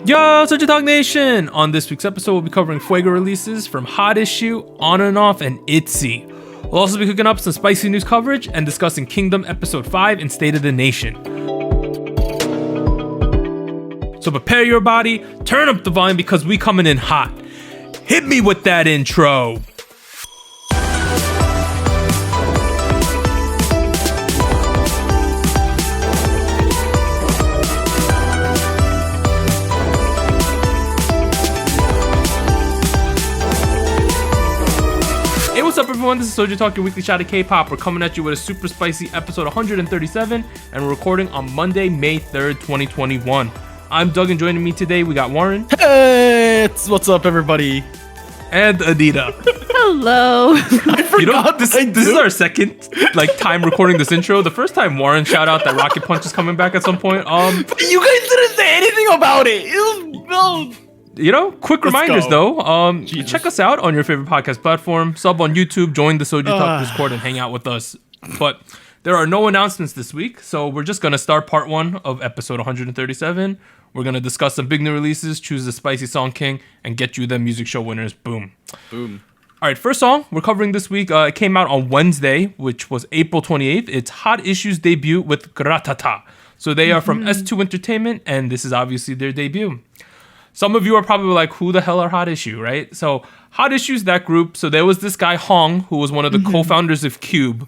Yo, SojuTalk Nation! On this week's episode, we'll be covering Fuego releases from Hot Issue, On and Off, and ITZY. We'll also be cooking up some spicy news coverage and discussing Kingdom EP5 and State of the Nation. So prepare your body, turn up the volume because we coming in hot. Hit me with that intro! What's up, everyone? This is SojuTalk, your weekly shot of K-pop. We're coming at you with a super spicy episode 137, and we're recording on Monday, May 3rd, 2021. I'm Doug, and joining me today, we got Warren. Hey, what's up, everybody? And Anita. Hello. I forgot this is our second time recording this intro. The first time Warren shout out that Rocket Punch is coming back at some point. But you guys didn't say anything about it. Quick reminders though. Check us out on your favorite podcast platform. Sub on YouTube. Join the SojuTalk Discord and hang out with us. But there are no announcements this week, so we're just gonna start part 1 of episode 137. We're gonna discuss some big new releases, choose the spicy song king, and get you the music show winners. Boom. All right, first song we're covering this week. It came out on Wednesday, which was April 28th. It's Hot Issue's debut with Gratata. So they are from S2 Entertainment, and this is obviously their debut. Some of you are probably like, who the hell are Hot Issue, right? So Hot Issue's that group. So there was this guy, Hong, who was one of the co-founders of Cube.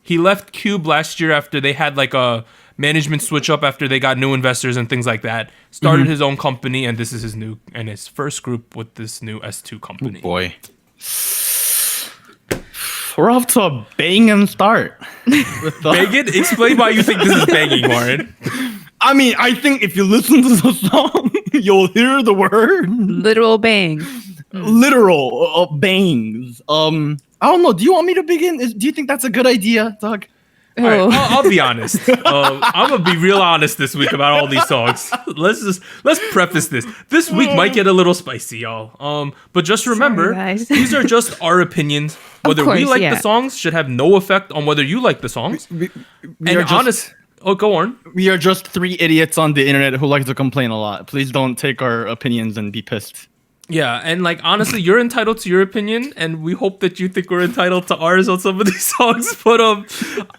He left Cube last year after they had like a management switch up after they got new investors and things like that. Started his own company, and this is his first group with this new S2 company. Oh boy. We're off to a banging start. Banging? Explain why you think this is banging, Warren. I mean, I think if you listen to the song, you'll hear the word. Literal bang. Literal bangs. I don't know. Do you want me to begin? Do you think that's a good idea, Doug? All right, I'll be honest. I'm gonna be real honest this week about all these songs. Let's preface this. This week might get a little spicy, y'all. But just remember, these are just our opinions. Whether we like the songs should have no effect on whether you like the songs. Go on. We are just 3 idiots on the internet who like to complain a lot. Please don't take our opinions and be pissed. Yeah, and honestly, you're entitled to your opinion, and we hope that you think we're entitled to ours on some of these songs. But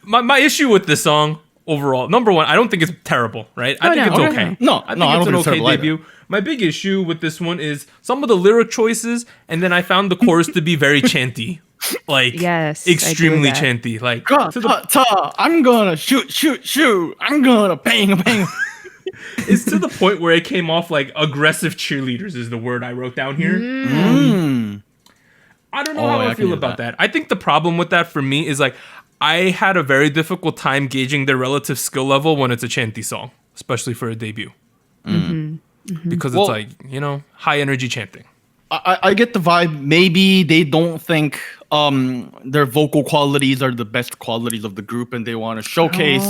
my issue with this song overall, number one, I don't think it's terrible, right? I think it's okay. I think it's an okay debut. Either. My big issue with this one is some of the lyric choices, and then I found the chorus to be very chanty. Extremely chanty. I'm gonna shoot. I'm gonna bang. It's to the point where it came off like aggressive cheerleaders is the word I wrote down here. I don't know how I feel about that. I think the problem with that for me is I had a very difficult time gauging their relative skill level when it's a chanty song, especially for a debut. Because it's high energy chanting. I get the vibe. Maybe they don't think their vocal qualities are the best qualities of the group, and they want to showcase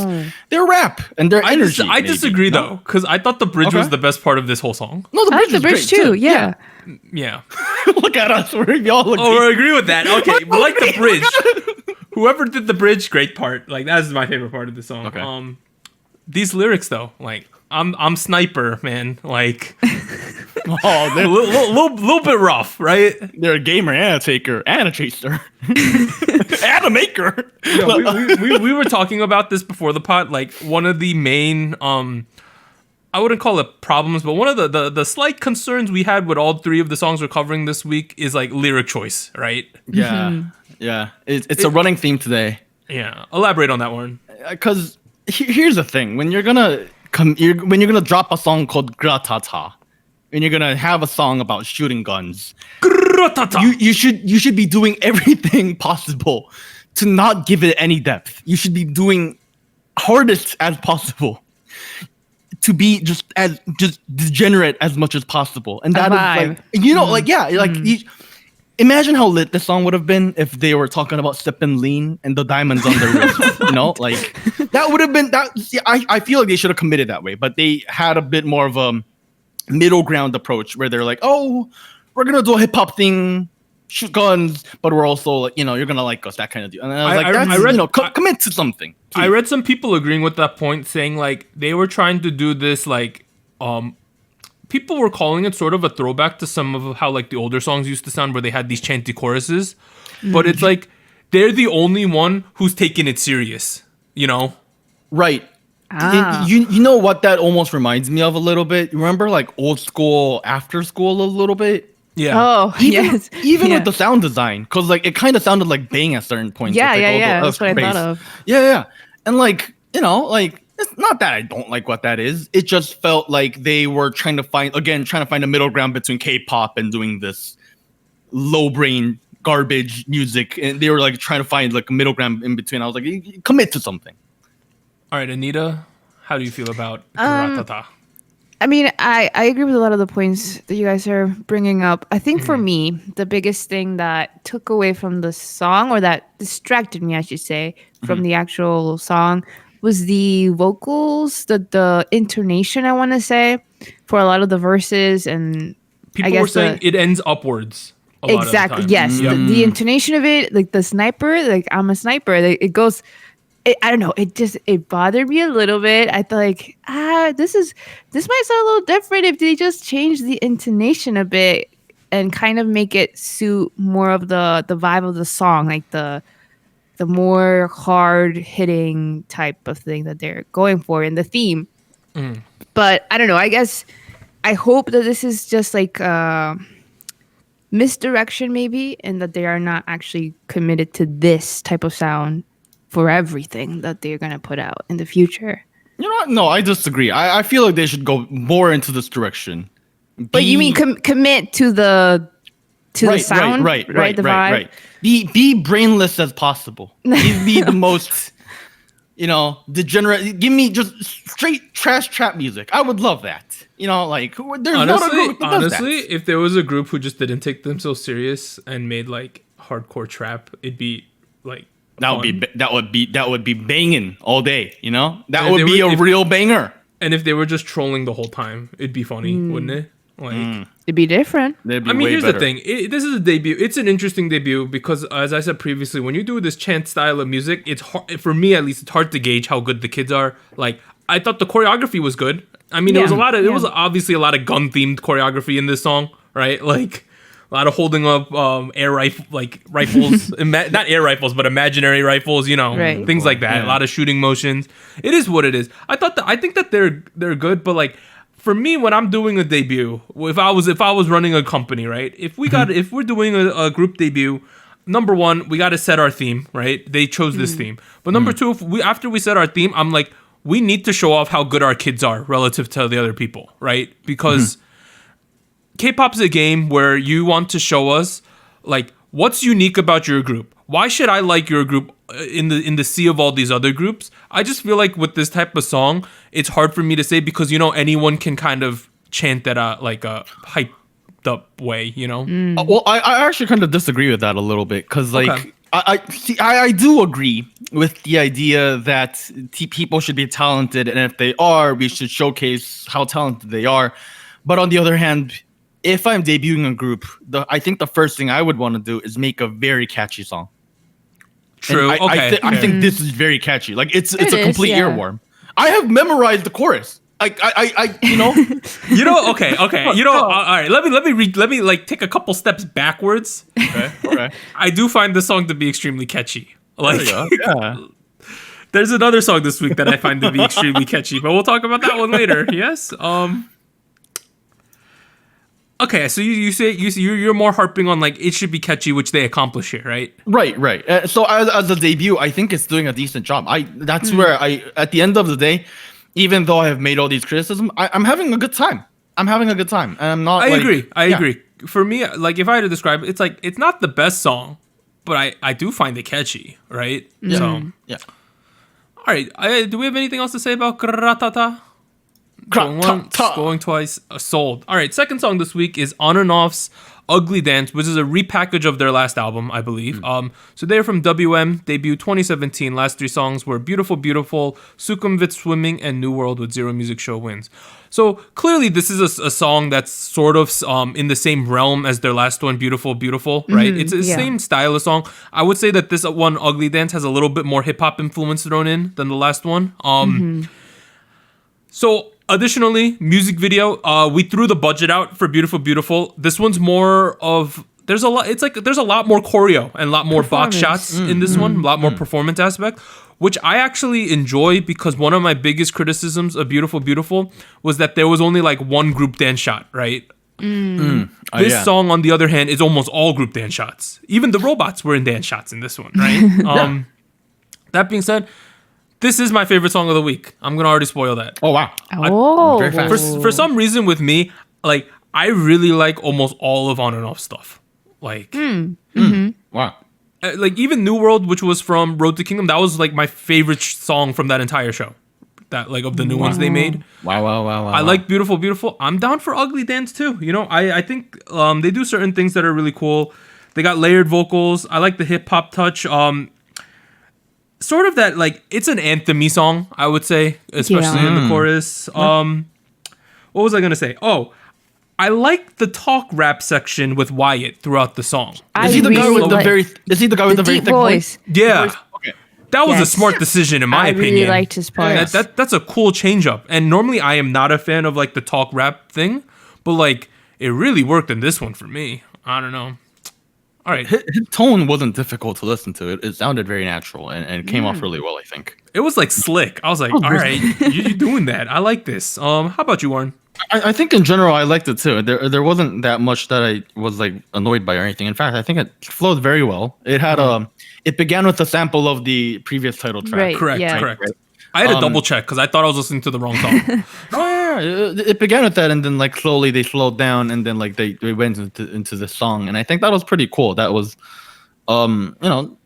their rap and their energy. I disagree though, because I thought the bridge was the best part of this whole song. No, I like the bridge too. Yeah. Look at us. We all look. We agree with that. Okay, we like the bridge. Whoever did the bridge, great part. That is my favorite part of the song. Okay. These lyrics though, I'm sniper, man. They're little bit rough, right? They're a gamer and a taker and a chaser and a maker. We were talking about this before the pod. One of the main, I wouldn't call it problems, but one of the slight concerns we had with all 3 of the songs we're covering this week is lyric choice, right? Yeah. It's a running theme today. Yeah, elaborate on that one. Because here's the thing: when you're gonna drop a song called Gratata, and you're gonna have a song about shooting guns, you should be doing everything possible to not give it any depth. You should be doing hardest as possible to be just degenerate as much as possible. And that is imagine how lit this song would have been if they were talking about sipping lean and the diamonds on their wrist. That would have been that. I feel like they should have committed that way, but they had a bit more of a middle ground approach where they're like, "Oh, we're gonna do a hip hop thing, shoot guns, but we're also you're gonna like us," that kind of deal. And I was commit to something. Please. I read some people agreeing with that point, saying they were trying to do this people were calling it sort of a throwback to some of how like the older songs used to sound, where they had these chanty choruses. But it's like they're the only one who's taking it serious, you know? Right. You know what that almost reminds me of a little bit? Remember like old school After School a little bit? Yeah. Oh, yes. Even with the sound design, because like it kind of sounded like Bang at certain points. Yeah, with, like, yeah. That's what I thought of. Yeah. And like, you know, like it's not that I don't like what that is. It just felt like they were trying to find a middle ground between K-pop and doing this low brain garbage music, and they were like trying to find like a middle ground in between. I was like, commit to something. All right, Anita, how do you feel about Gratata? I mean, I agree with a lot of the points that you guys are bringing up. I think for me, the biggest thing that took away from the song, or that distracted me, I should say, from the actual song, was the vocals, the intonation, I want to say, for a lot of the verses. And People were saying it ends upwards. Exactly, yes. The intonation of it, like the sniper, like I'm a sniper, it goes... I don't know. It bothered me a little bit. I thought like, this might sound a little different if they just change the intonation a bit and kind of make it suit more of the vibe of the song, like the more hard hitting type of thing that they're going for in the theme. But I don't know. I guess I hope that this is just like misdirection maybe, and that they are not actually committed to this type of sound for everything that they're going to put out in the future. You know what? No, I disagree. I feel like they should go more into this direction. But you mean commit to the sound? Right. The vibe? Be brainless as possible. Be the most, degenerate. Give me just straight trash trap music. I would love that. Like there's honestly, if there was a group who just didn't take themselves serious and made like hardcore trap, it'd be like that would be banging all day. That would be a real banger. And if they were just trolling the whole time, it'd be funny, wouldn't it? Like it'd be different. Here's the thing. This is a debut. It's an interesting debut because, as I said previously, when you do this chant style of music, it's hard, for me at least, it's hard to gauge how good the kids are. Like, I thought the choreography was good. I mean, it was obviously a lot of gun themed choreography in this song, right? Like a lot of holding up rifles, not air rifles, but imaginary rifles, things like that. Yeah. A lot of shooting motions. It is what it is. I think that they're good, but like for me, when I'm doing a debut, if I was running a company, right? If we're doing a group debut, number one, we got to set our theme, right? They chose this theme, but number two, after we set our theme, I'm like, we need to show off how good our kids are relative to the other people, right? Because K-pop's a game where you want to show us like what's unique about your group. Why should I like your group in the sea of all these other groups? I just feel like with this type of song, it's hard for me to say because anyone can kind of chant that like a hyped up way, Well, I actually kind of disagree with that a little bit because like I do agree with the idea that people should be talented, and if they are, we should showcase how talented they are. But on the other hand, if I'm debuting a group, I think the first thing I would want to do is make a very catchy song. True. I think this is very catchy. Like it's a complete earworm. I have memorized the chorus. Okay. All right. Let me like take a couple steps backwards. Okay. I do find the song to be extremely catchy. Like, yeah. There's another song this week that I find to be extremely catchy, but we'll talk about that one later. Yes. Okay, so you say you're more harping on like it should be catchy, which they accomplish here, right? Right. So as a debut, I think it's doing a decent job. That's where at the end of the day, even though I have made all these criticisms, I'm having a good time. And I'm not. I agree. For me, like if I had to describe it, it's like it's not the best song, but I do find it catchy, right? Yeah. So yeah. All right. Do we have anything else to say about Gratata? Going once, going twice, sold. All right, second song this week is On and Off's Ugly Dance, which is a repackage of their last album, I believe. So they're from WM, debut 2017. Last three songs were Beautiful, Beautiful, Sukhumvit Swimming, and New World with Zero Music Show Wins. So clearly this is a song that's sort of in the same realm as their last one, Beautiful, Beautiful, right? It's the same style of song. I would say that this one, Ugly Dance, has a little bit more hip-hop influence thrown in than the last one. So Additionally, music video. We threw the budget out for Beautiful Beautiful. This one's more of there's a lot. It's like there's a lot more choreo and a lot more box shots in this one. A lot more performance aspect, which I actually enjoy because one of my biggest criticisms of Beautiful Beautiful was that there was only like one group dance shot, right? This song, on the other hand, is almost all group dance shots. Even the robots were in dance shots in this one, right? That being said, this is my favorite song of the week. I'm gonna already spoil that. Oh wow! Very fast. For some reason, with me, like I really like almost all of On and Off stuff. Like, Wow. Like even New World, which was from Road to Kingdom, that was like my favorite song from that entire show. That like of the new ones they made. Wow. I like Beautiful Beautiful. I'm down for Ugly Dance too. You know, I think they do certain things that are really cool. They got layered vocals. I like the hip hop touch. Sort of that like it's an anthem-y song, I would say, especially in the chorus. What was I gonna say? Oh, I like the talk rap section with Wyatt throughout the song. Is he the guy with the very deep thick voice? Yeah. Okay. That was a smart decision in my opinion. I really liked his part. That's a cool change up. And normally I am not a fan of like the talk rap thing, but like it really worked in this one for me. I don't know. All right. His tone wasn't difficult to listen to. It sounded very natural and it came off really well, I think. It was like slick. I was like, all right, you're doing that. I like this. How about you, Warren? I think in general I liked it too. There wasn't that much that I was like annoyed by or anything. In fact, I think it flowed very well. It had it began with a sample of the previous title track. Right. Correct. Yeah. Correct. I had to double check because I thought I was listening to the wrong song. It began with that, and then like slowly they slowed down, and then like they went into the song, and I think that was pretty cool. That was, you know,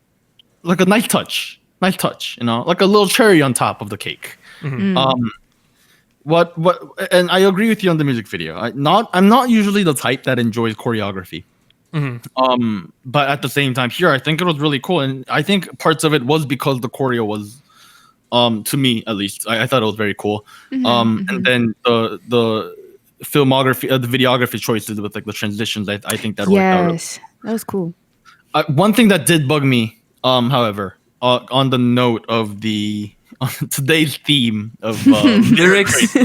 like a nice touch, you know, like a little cherry on top of the cake. What and I agree with you on the music video. I'm not usually the type that enjoys choreography. But at the same time here, I think it was really cool. And I think parts of it was because the choreo was, to me at least, I thought it was very cool. And then the filmography, the videography choices with like the transitions, I think that worked out. Yes, that was cool. One thing that did bug me, however, on the note of on today's theme of lyrics.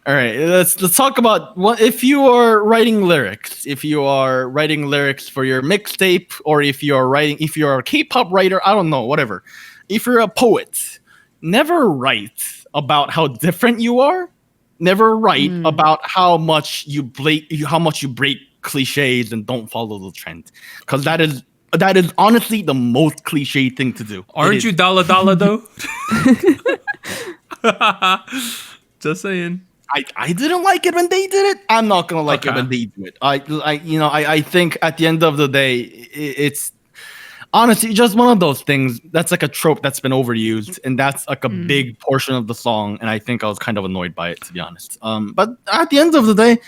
All right, let's talk about what if you are writing lyrics. If you are writing lyrics for your mixtape, or if you're a K-pop writer, I don't know, whatever. If you're a poet, never write about how different you are. Never write about how much you break cliches and don't follow the trend, because that is honestly the most cliche thing to do. Aren't you Dala Dala though? Just saying. I didn't like it when they did it. I'm not gonna like it when they do it. I think at the end of the day, it's honestly just one of those things that's like a trope that's been overused, and that's like a big portion of the song. And I think I was kind of annoyed by it, to be honest. But at the end of the day,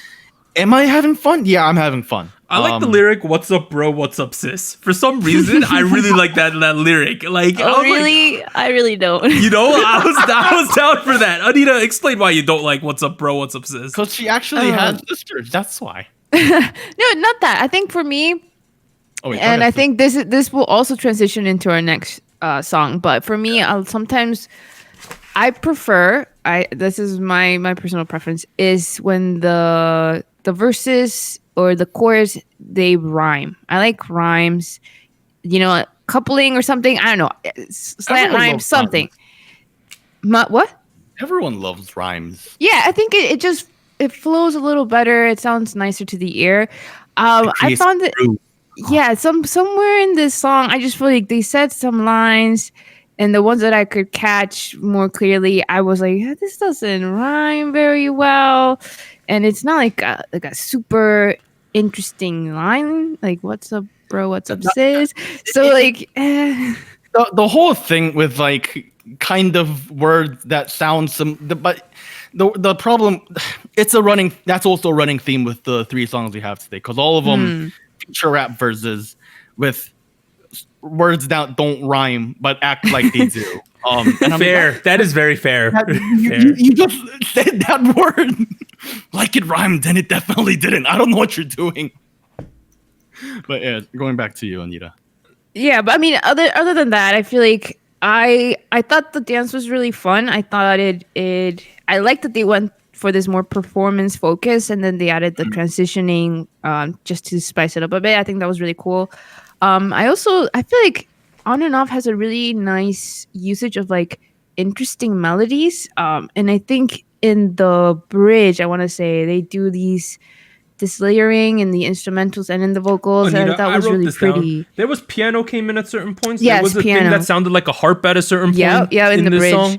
am I having fun? Yeah, I'm having fun. I like the lyric, "What's up, bro? What's up, sis?" For some reason, I really like that lyric. Like, really? Like, I really don't. You know, I was down for that. Anita, explain why you don't like "What's up, bro? What's up, sis?" Because she actually has sisters. That's why. No, not that. I think for me, I think this will also transition into our next song. But for me, sometimes I prefer. This is my personal preference is when the verses or the chorus, they rhyme. I like rhymes, you know, coupling or something. I don't know, slant rhyme, something. What? Everyone loves rhymes. Yeah, I think it flows a little better. It sounds nicer to the ear. I found that, yeah, somewhere in this song, I just feel like they said some lines, and the ones that I could catch more clearly, I was like, this doesn't rhyme very well. And it's not like a super interesting line, like "What's up, bro? What's up, sis?" So like, the whole thing with like kind of words that sound but the problem, that's also a running theme with the three songs we have today, because all of them feature rap verses with words that don't rhyme but act like they do. And fair. That is very fair. You just said that word like it rhymed, and it definitely didn't. I don't know what you're doing. But yeah, going back to you, Anita. Yeah, but I mean, other than that, I feel like I thought the dance was really fun. I thought I liked that they went for this more performance focus, and then they added the transitioning just to spice it up a bit. I think that was really cool. I feel like On and Off has a really nice usage of like interesting melodies. And I think in the bridge, I want to say they do this layering in the instrumentals and in the vocals. Anita, and that was really pretty. Down. There was piano came in at certain points. Yes, there was a piano. thing that sounded like a harp at a certain point. Yeah, in the this bridge. song.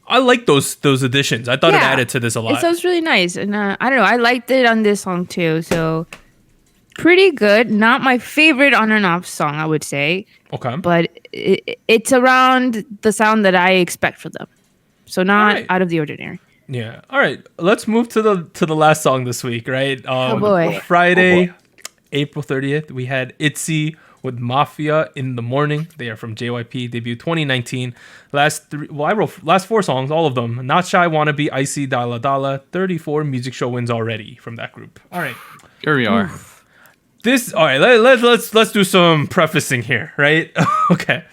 I like those additions. I thought it added to this a lot. It sounds really nice, and I don't know. I liked it on this song too. So pretty good. Not my favorite On and Off song, I would say. Okay, but it's around the sound that I expect for them. So not out of the ordinary. Yeah. All right. Let's move to the last song this week, right? Oh boy. Friday, April 30th, we had ITZY with Mafia in the Morning. They are from JYP, debut 2019. I wrote last 4 songs, all of them. Not Shy, Wannabe, Icy, Dala Dala. 34 music show wins already from that group. All right. Here we are. All right, let's do some prefacing here, right? Okay.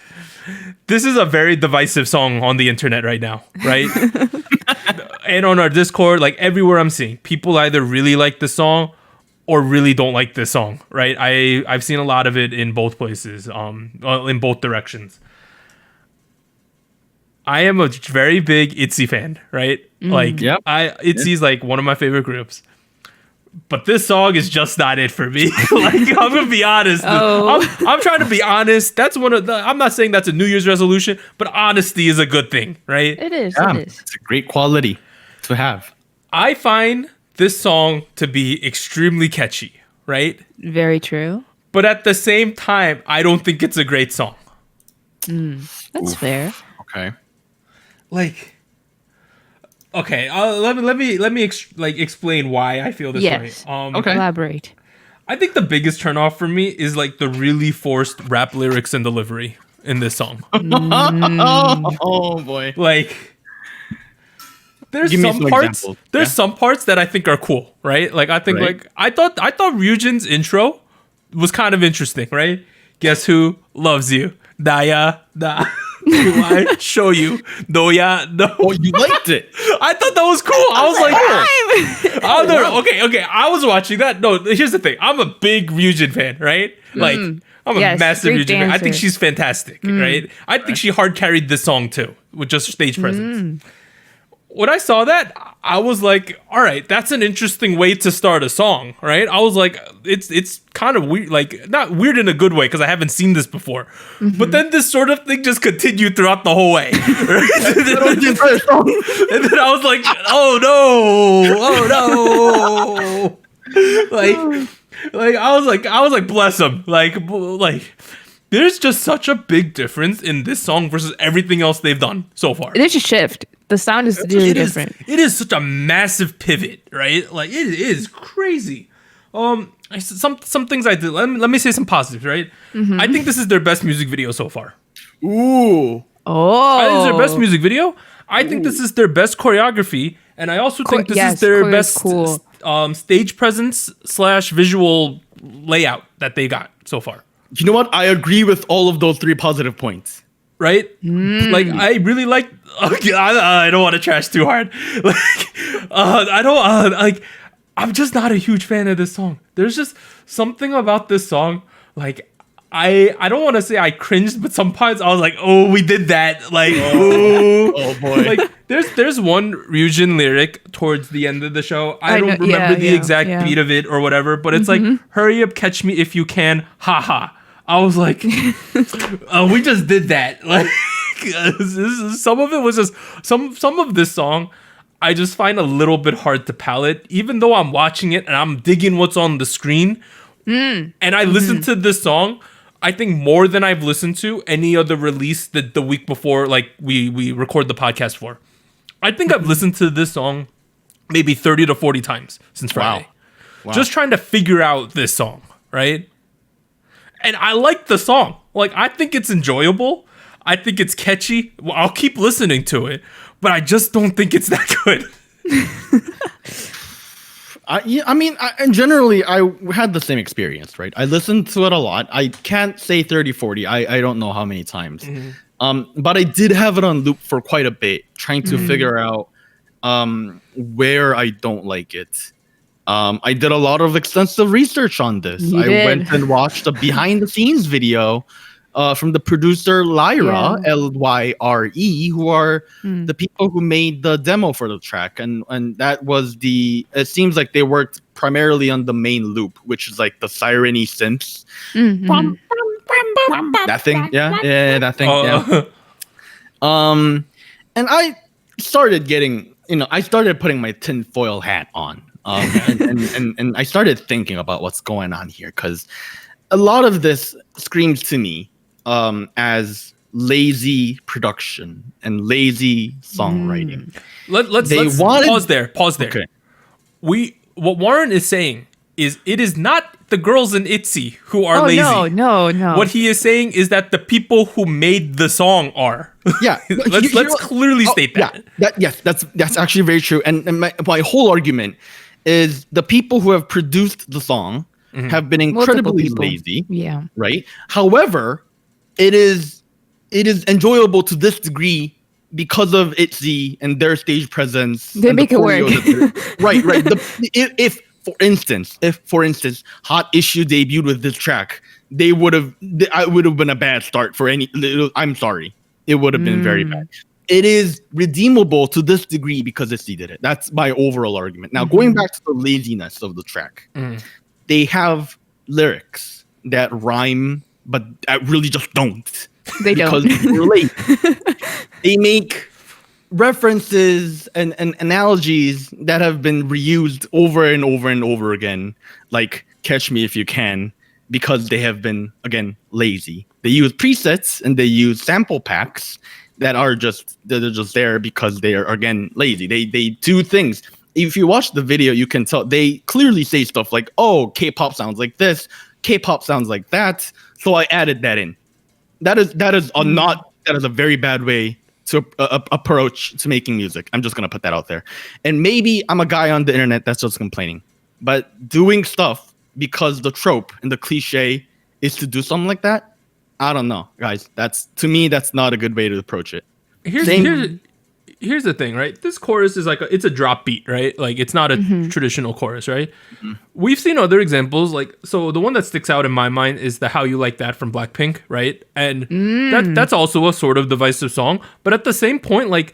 This is a very divisive song on the internet right now, right? And on our Discord, like everywhere I'm seeing, people either really like the song or really don't like this song, right? I've seen a lot of it in both places, in both directions. I am a very big ITZY fan, right? Like, ITZY's like one of my favorite groups. But this song is just not it for me. Like, I'm gonna be honest. I'm trying to be honest. That's I'm not saying that's a New Year's resolution, but honesty is a good thing, right? It is. Yeah, It is. it's a great quality to have. I find this song to be extremely catchy, right? Very true. But at the same time, I don't think it's a great song. That's fair. Okay. Like, okay, let me explain why I feel this Yes. way. Okay. Elaborate. I think the biggest turnoff for me is like the really forced rap lyrics and delivery in this song. Oh boy. Like, there's Give me some some parts. examples. There's some parts that I think are cool, right? Like I think Right. I thought Ryujin's intro was kind of interesting, right? Guess who loves you? Daya da. Do I show you? No, yeah, no. Oh, you liked it. I thought that was cool. I was like, oh no, okay. I was watching that. No, here's the thing. I'm a big Ryujin fan, right? Like, I'm a massive great Ryujin fan. I think dancer. she's fantastic, right? I think she hard carried this song too with just stage presence. When I saw that, I was like, all right, that's an interesting way to start a song, right? I was like, it's kind of weird, like not weird in a good way because I haven't seen this before. But then this sort of thing just continued throughout the whole way. Right? and then I was like, oh no. Like I was like, bless him. Like there's just such a big difference in this song versus everything else they've done so far. There's a shift. The sound is really different. It is such a massive pivot, right? Like it is crazy. Some things I did. Let me say some positives, right? I think this is their best music video so far. Ooh. Oh. I think it's their best music video. I think this is their best choreography, and I also think this is their best stage presence / visual layout that they got so far. You know what? I agree with all of those 3 positive points. Right? Like, I really like... Okay, I don't want to trash too hard. Like, I don't... like, I'm just not a huge fan of this song. There's just something about this song. Like, I don't want to say I cringed, but sometimes I was like, oh, we did that. Like, oh boy. Like, there's one Ryujin lyric towards the end of the show. I don't remember the exact beat of it or whatever, but it's like, hurry up, catch me if you can, haha. I was like, we just did that. Like, some of it was just some of this song I just find a little bit hard to palate, even though I'm watching it and I'm digging what's on the screen. And I listened to this song, I think more than I've listened to any other release the week before, like we record the podcast for. I think I've listened to this song maybe 30 to 40 times since Friday. Wow. Just trying to figure out this song, right? And I like the song. Like, I think it's enjoyable. I think it's catchy. Well, I'll keep listening to it, but I just don't think it's that good. Generally, I had the same experience, right? I listened to it a lot. I can't say 30, 40. I don't know how many times. But I did have it on loop for quite a bit, trying to figure out where I don't like it. I did a lot of extensive research on this. Went and watched a behind the scenes video from the producer Lyra, Lyre, who are the people who made the demo for the track. And that was it seems like they worked primarily on the main loop, which is like the siren-y synths. That thing. Yeah, that thing. And I started getting, I started putting my tinfoil hat on. And I started thinking about what's going on here, because a lot of this screams to me as lazy production and lazy songwriting. Let's pause there. Okay. What Warren is saying is it is not the girls in ITZY who are lazy. No. What he is saying is that the people who made the song are. Yeah. let's clearly state that. Yeah. That's actually very true. And my whole argument is the people who have produced the song have been incredibly lazy. Yeah. Right. However, it is enjoyable to this degree because of ITZY and their stage presence. They make it work. Right. If for instance, Hot Issue debuted with this track, I would have been a bad start for any. I'm sorry, it would have been very bad. It is redeemable to this degree because ITZY did it. That's my overall argument. Now, going back to the laziness of the track, they have lyrics that rhyme, but that really just don't. They don't. Because they're late. They make references and analogies that have been reused over and over and over again, like Catch Me If You Can, because they have been, again, lazy. They use presets and they use sample packs that are just there because they are, again, lazy. They do things. If you watch the video, you can tell they clearly say stuff like, oh, K-pop sounds like this, K-pop sounds like that, so I added that in. That is a very bad way to approach to making music. I'm just gonna put that out there. And maybe I'm a guy on the internet that's just complaining, but doing stuff because the trope and the cliche is to do something like that, I don't know, guys. That's not a good way to approach it. Here's the thing, right? This chorus is it's a drop beat, right? Like it's not a traditional chorus, right? We've seen other examples, so the one that sticks out in my mind is the How You Like That from Blackpink, right? And that's also a sort of divisive song, but at the same point,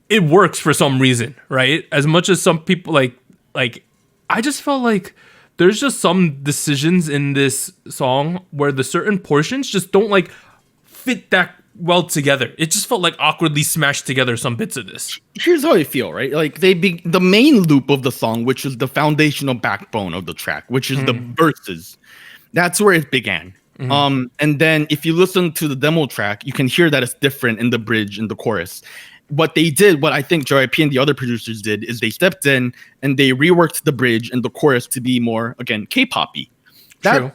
it works for some reason, right? As much as some people like I just felt like there's just some decisions in this song where the certain portions just don't fit that well together. It just felt like awkwardly smashed together some bits of this. Here's how I feel, right? The main loop of the song, which is the foundational backbone of the track, which is the verses. That's where it began. And then if you listen to the demo track, you can hear that it's different in the bridge and the chorus. What I think JYP and the other producers did is they stepped in and they reworked the bridge and the chorus to be more, again, K-poppy. And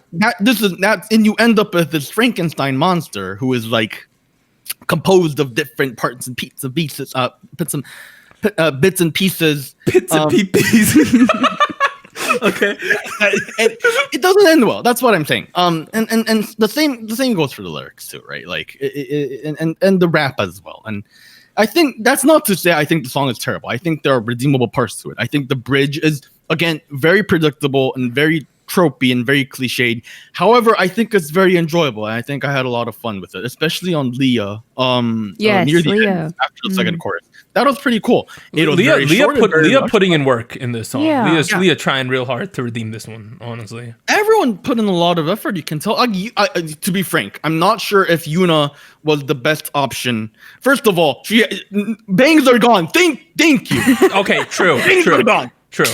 you end up with this Frankenstein monster who is composed of different parts and bits and pieces. Bits and pieces. Okay. It doesn't end well. That's what I'm saying. And the same goes for the lyrics too, right? And the rap as well. And I think that's not to say I think the song is terrible. I think there are redeemable parts to it. I think the bridge is, again, very predictable and very tropey and very cliched. However, I think it's very enjoyable, and I think I had a lot of fun with it, especially on Leah. Near the end, after the second chorus, that was pretty cool. Leah putting in work in this song. Yeah. Leah trying real hard to redeem this one. Honestly, everyone put in a lot of effort. You can tell. To be frank, I'm not sure if Yuna was the best option. First of all, bangs are gone. Thank you. Okay, true. Bangs are gone. True.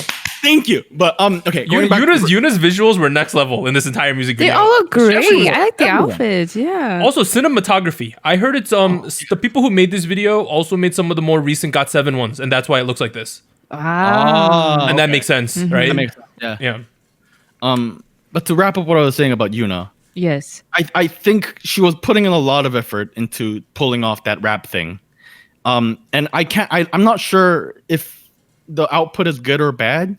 Thank you. But okay, Yuna's visuals were next level in this entire music video. They all look great. I like the outfits. Yeah. Also, cinematography. I heard it's the people who made this video also made some of the more recent GOT7 ones, and that's why it looks like this. And that makes sense, right? That makes sense. Yeah. Yeah. But to wrap up what I was saying about Yuna, yes, I think she was putting in a lot of effort into pulling off that rap thing. And I'm not sure if the output is good or bad,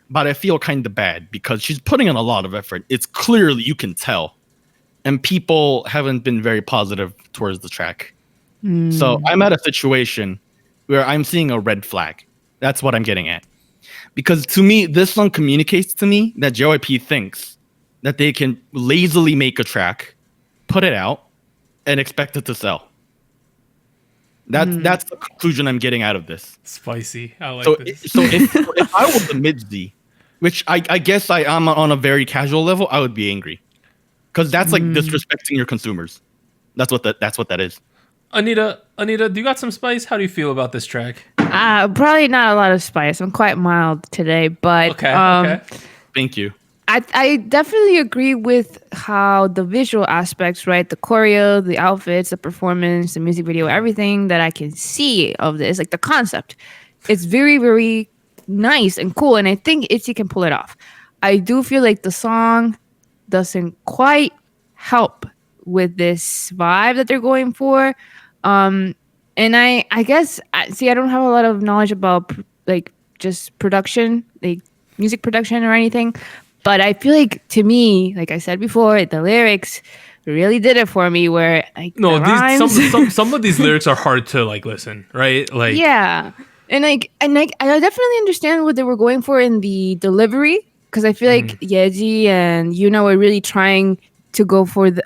but I feel kind of bad because she's putting in a lot of effort. It's clearly, you can tell. And people haven't been very positive towards the track. So I'm at a situation where I'm seeing a red flag. That's what I'm getting at. Because to me, this song communicates to me that JYP thinks that they can lazily make a track, put it out, and expect it to sell. That's the conclusion I'm getting out of this. Spicy. I like this. So if I was a mid-Z, which I guess I am on a very casual level, I would be angry. Because that's like disrespecting your consumers. That's what that is. Anita, do you got some spice? How do you feel about this track? Probably not a lot of spice. I'm quite mild today, but okay. Thank you. I definitely agree with how the visual aspects, right? The choreo, the outfits, the performance, the music video, everything that I can see of this, like the concept, it's very, very nice and cool. And I think ITZY can pull it off. I do feel like the song doesn't quite help with this vibe that they're going for. And I guess, I don't have a lot of knowledge about like just production, like music production or anything. But I feel like, to me, like I said before, the lyrics really did it for me. Where like the rhymes, some of these lyrics are hard to like listen, right? Like yeah, and I definitely understand what they were going for in the delivery, because I feel like Yeji and Yuna were really trying to go for the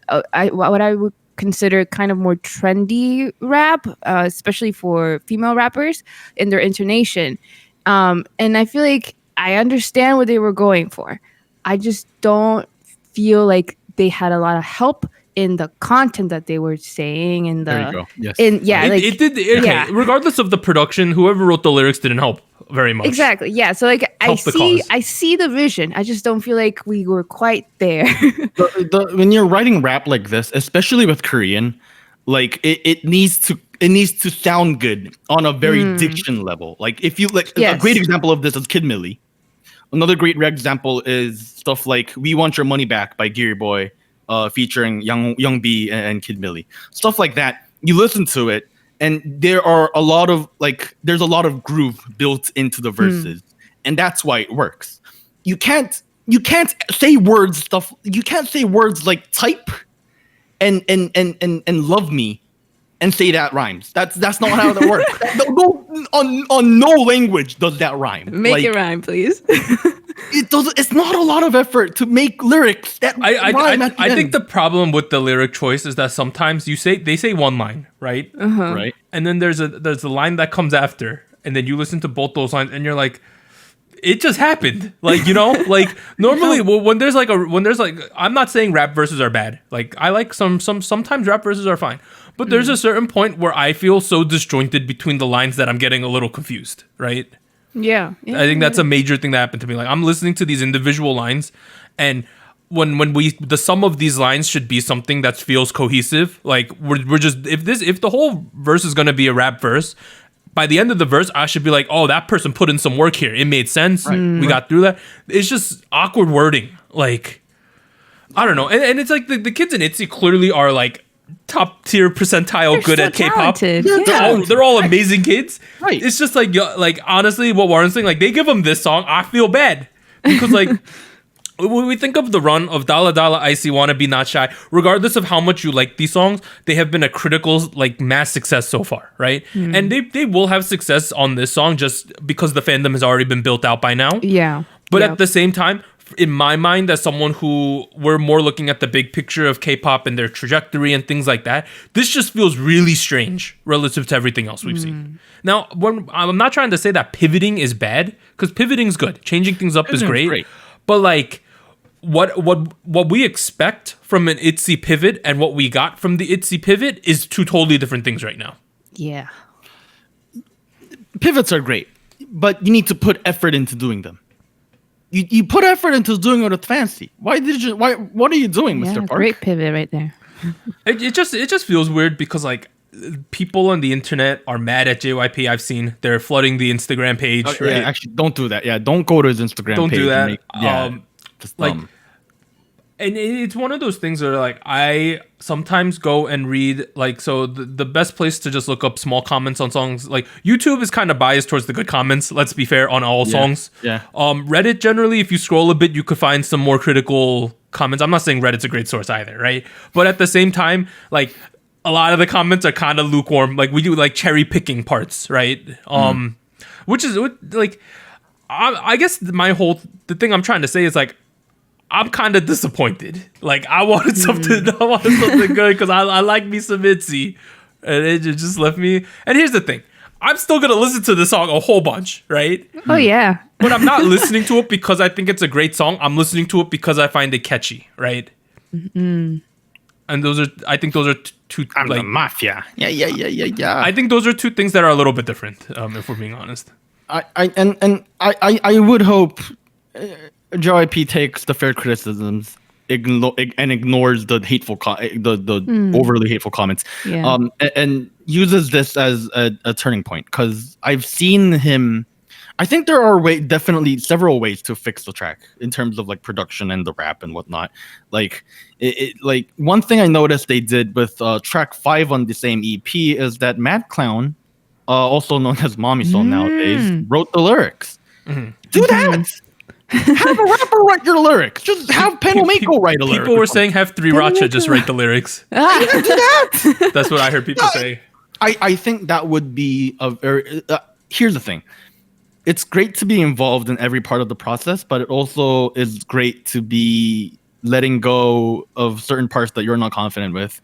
what I would consider kind of more trendy rap, especially for female rappers in their intonation. And I feel like I understand what they were going for. I just don't feel like they had a lot of help in the content that they were saying. And there you go. Yes. It did. Okay. Yeah. Regardless of the production, whoever wrote the lyrics didn't help very much. Exactly. Yeah. So like I see the vision. I just don't feel like we were quite there. When you're writing rap like this, especially with Korean, like it needs to sound good on a very diction level. Like if you a great example of this is Kid Millie. Another great example is stuff like "We Want Your Money Back" by Geary Boy, featuring Young B and Kid Millie. Stuff like that. You listen to it, and there's a lot of groove built into the verses, and that's why it works. You can't say words like "type" and "love me" and say that rhymes. That's not how that works. On no language does that rhyme. Make it rhyme, please. It doesn't. It's not a lot of effort to make lyrics that rhyme. I think the problem with the lyric choice is that sometimes they say one line, right? Right. And then there's a line that comes after, and then you listen to both those lines, and you're like, it just happened. Like, you know, like normally when there's like I'm not saying rap verses are bad. Like I like sometimes rap verses are fine. But there's a certain point where I feel so disjointed between the lines that I'm getting a little confused, right? Yeah. I think that's a major thing that happened to me. Like I'm listening to these individual lines, and when the sum of these lines should be something that feels cohesive. Like we're just if the whole verse is gonna be a rap verse, by the end of the verse, I should be like, oh, that person put in some work here. It made sense. Right. We got through that. It's just awkward wording. Like I don't know, and it's like the kids in ITZY clearly are like top tier percentile they're good so at K-pop. Yeah. They're all amazing kids. Right. It's just like honestly, what Warren's saying, like they give them this song, I feel bad because like when we think of the run of Dala Dala, Icy, Wanna Be Not Shy, regardless of how much you like these songs, they have been a critical like mass success so far, right? And they will have success on this song just because the fandom has already been built out by now. Yeah. But at the same time, in my mind, as someone who we're more looking at the big picture of K-pop and their trajectory and things like that, this just feels really strange relative to everything else we've seen. Now, I'm not trying to say that pivoting is bad, because pivoting is good. Changing things up is great. But like, what we expect from an ITZY pivot and what we got from the ITZY pivot is two totally different things right now. Yeah. Pivots are great, but you need to put effort into doing them. You put effort into doing it with fancy. What are you doing, Mr. Park? Great pivot right there. It just feels weird because like people on the internet are mad at JYP. I've seen they're flooding the Instagram page. Right? Yeah, actually, don't do that. Yeah, don't go to his Instagram page. Don't do that. Just like, and it's one of those things where like I sometimes go and read like, so the best place to just look up small comments on songs, like YouTube is kind of biased towards the good comments, let's be fair, on all songs. Yeah. Reddit generally, if you scroll a bit, you could find some more critical comments. I'm not saying Reddit's a great source either, right? But at the same time, like a lot of the comments are kind of lukewarm. Like we do like cherry picking parts, right? Which is like, I guess the thing I'm trying to say is like, I'm kind of disappointed. Like I wanted something good because I like me some ITZY, and it just left me. And here's the thing. I'm still gonna listen to the song a whole bunch, right? Oh yeah. But I'm not listening to it because I think it's a great song. I'm listening to it because I find it catchy, right? And I think those are two. I'm like the mafia. Yeah. I think those are two things that are a little bit different, if we're being honest. I would hope JYP takes the fair criticisms and ignores the hateful the overly hateful comments, and uses this as a turning point, because I've seen him. I think there are definitely several ways to fix the track in terms of like production and the rap and whatnot. Like like one thing I noticed they did with track 5 on the same EP is that Mad Clown, also known as Mommy Soul nowadays, wrote the lyrics. Do that. Have a rapper write your lyrics. Just have Penomako write a lyric. People were saying have 3RACHA just write the lyrics. Do that. That's what I heard people say. I think that would be a very. Here's the thing. It's great to be involved in every part of the process, but it also is great to be letting go of certain parts that you're not confident with,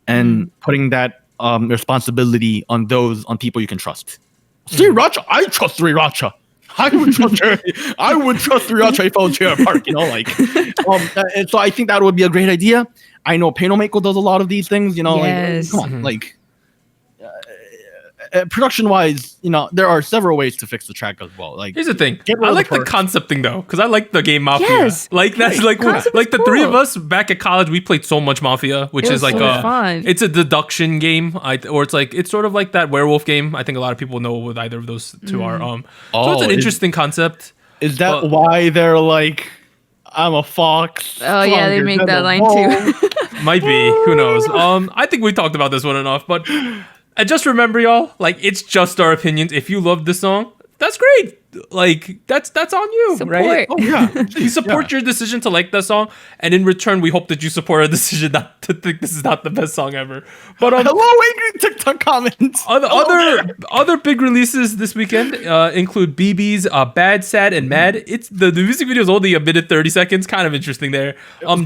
and putting that responsibility on people you can trust. 3RACHA, I trust 3RACHA. I would trust 3RACHA if I was here at Park, and so I think that would be a great idea. I know Penomako does a lot of these things, Yes. like, come on, like, production wise, there are several ways to fix the track as well. Like, here's the thing, I like the concept thing though, because I like the game Mafia. Yes. Like that's like the cool. three of us back at college, we played so much Mafia, which is like fun. It's a deduction game, or it's sort of like that werewolf game. I think a lot of people know what either of those two are. So it's an interesting concept. Is that why they're like, I'm a fox? Oh yeah, they make that line too. Might be. Who knows? I think we talked about this one enough, but. And just remember, y'all, like, it's just our opinions. If you love the song, that's great. Like, that's on you, right? Oh, yeah. You support your decision to like the song, and in return, we hope that you support our decision not to think this is not the best song ever. But hello, angry TikTok comments. Other big releases this weekend include BB's Bad, Sad, and Mad. It's the music video is only a minute 30 seconds. Kind of interesting there.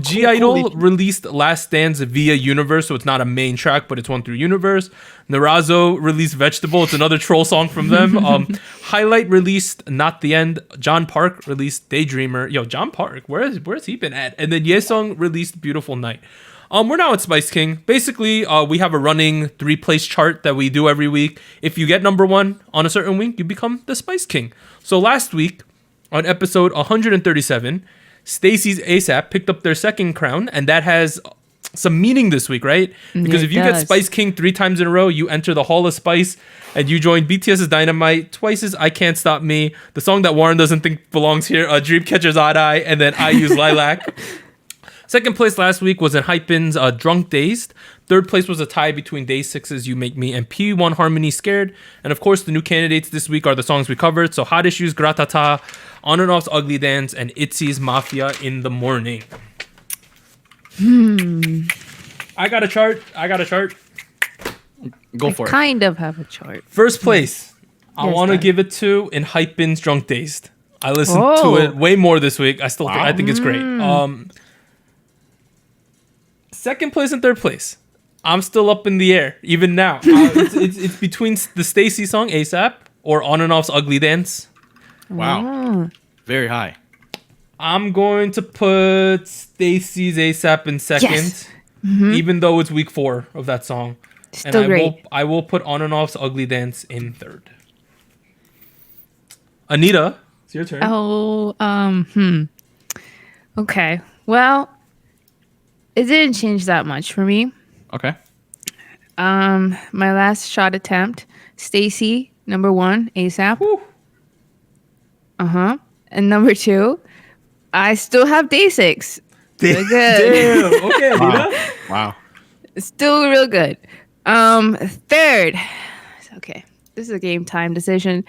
G-Idle released Last Dance via Universe, so it's not a main track, but it's one through Universe. Narazo released Vegetable. It's another troll song from them. Highlight released Not the End. John Park released Daydreamer. Yo, John Park, where's he been at? And then Yesung released Beautiful Night. We're now at Spice King. Basically, we have a running 3-place chart that we do every week. If you get number 1 on a certain week, you become the Spice King. So last week, on episode 137, Stacey's ASAP picked up their second crown, and that has some meaning this week, right? Because if you get Spice King 3 times in a row, you enter the Hall of Spice, and you join BTS's Dynamite, Twice's I Can't Stop Me, the song that Warren doesn't think belongs here, Dreamcatcher's Odd Eye, and then IU's Lilac. Second place last week was in Hypen's Drunk Dazed. Third place was a tie between Day6's You Make Me and P1 Harmony Scared. And of course, the new candidates this week are the songs we covered. So Hot Issues, Gratata, On and Off's Ugly Dance, and ITZY's Mafia in the Morning. I got a chart. Go for it. Kind of have a chart. First place, I Yes, want to Dan. give it to in Hypen's Drunk Dazed. I listened to it way more this week. I think it's great. Second place and third place, I'm still up in the air even now. It's between the Stacey song ASAP or On and Off's Ugly Dance. Wow. Very high. I'm going to put Stacey's ASAP in second, Yes. even though it's week 4 of that song. Still great. I will put On and Off's Ugly Dance in third. Anita, it's your turn. Okay. Well, it didn't change that much for me. Okay. My last shot attempt, Stacey, number 1, ASAP. Whew. And number 2, I still have Day6. Really good. Damn. Okay, Anita. Wow. Still real good. Third. Okay. This is a game time decision.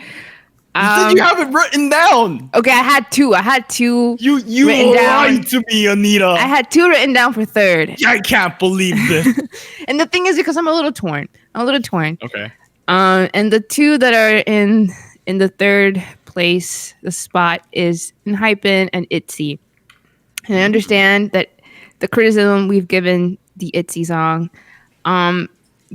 said you have it written down. Okay, I had two. You written down. lied to me, Anita. I had two written down for third. I can't believe this. And the thing is, because I'm a little torn. Okay. And the two that are in the third place, the spot is Hypen and ITZY. And I understand that the criticism we've given the ITZY song.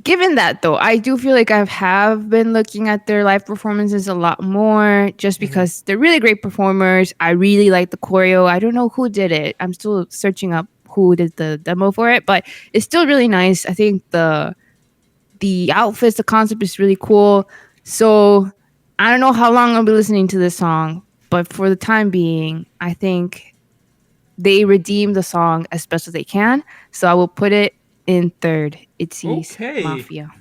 Given that, though, I do feel like I have been looking at their live performances a lot more just because they're really great performers. I really like the choreo. I don't know who did it. I'm still searching up who did the demo for it, but it's still really nice. I think the outfits, the concept is really cool. So I don't know how long I'll be listening to this song, but for the time being, I think they redeem the song as best as they can. So I will put it in third. ITZY Mafia.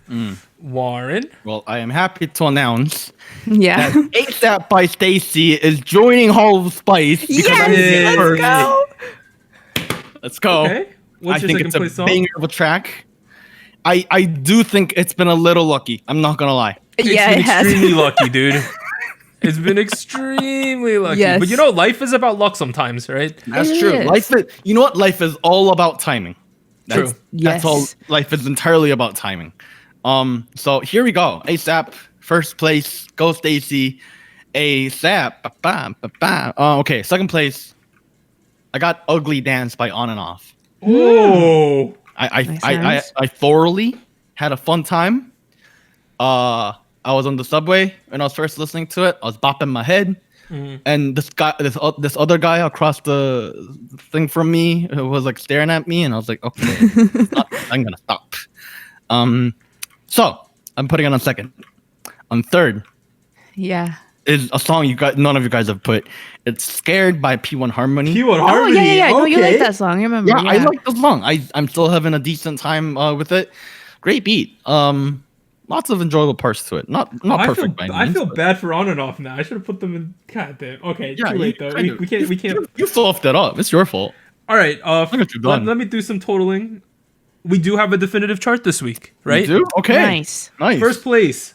Warren. Well, I am happy to announce Yeah. that ASAP by Stacey is joining Hall of Spice. Yes, let's go. Let's go. Okay. What's I your think second it's a place song? banger of a track. I do think it's been a little lucky. I'm not gonna lie. Yeah, It's it been has. extremely lucky, dude. It's been extremely lucky. Yes. But you know, life is about luck sometimes, right? That's It true. is. You know what? Life is all about timing. True. That's all. Life is entirely about timing. So here we go. ASAP, first place. Go Stacey. ASAP. Okay, second place. I got Ugly Dance by On and Off. Oh. I thoroughly had a fun time. I was on the subway when I was first listening to it. I was bopping my head. And this other guy across the thing from me was like staring at me, and I was like, okay, I'm gonna stop. So I'm putting it on second. On third Yeah. is a song none of you guys have put. It's Scared by P1 Harmony. P1 Oh, Harmony. yeah. No, you Okay. like that song. I remember. Yeah, I like the song. I'm still having a decent time with it. Great beat. Lots of enjoyable parts to it. Not perfect by any I means, feel but- bad for On and Off now. I should have put them in. God damn. Okay, Yeah, too late you though. kind of- We can't. You fluffed it up. It's your fault. All right. Look what you've done. Let me do some totaling. We do have a definitive chart this week, right? You do? Okay. Nice. First place,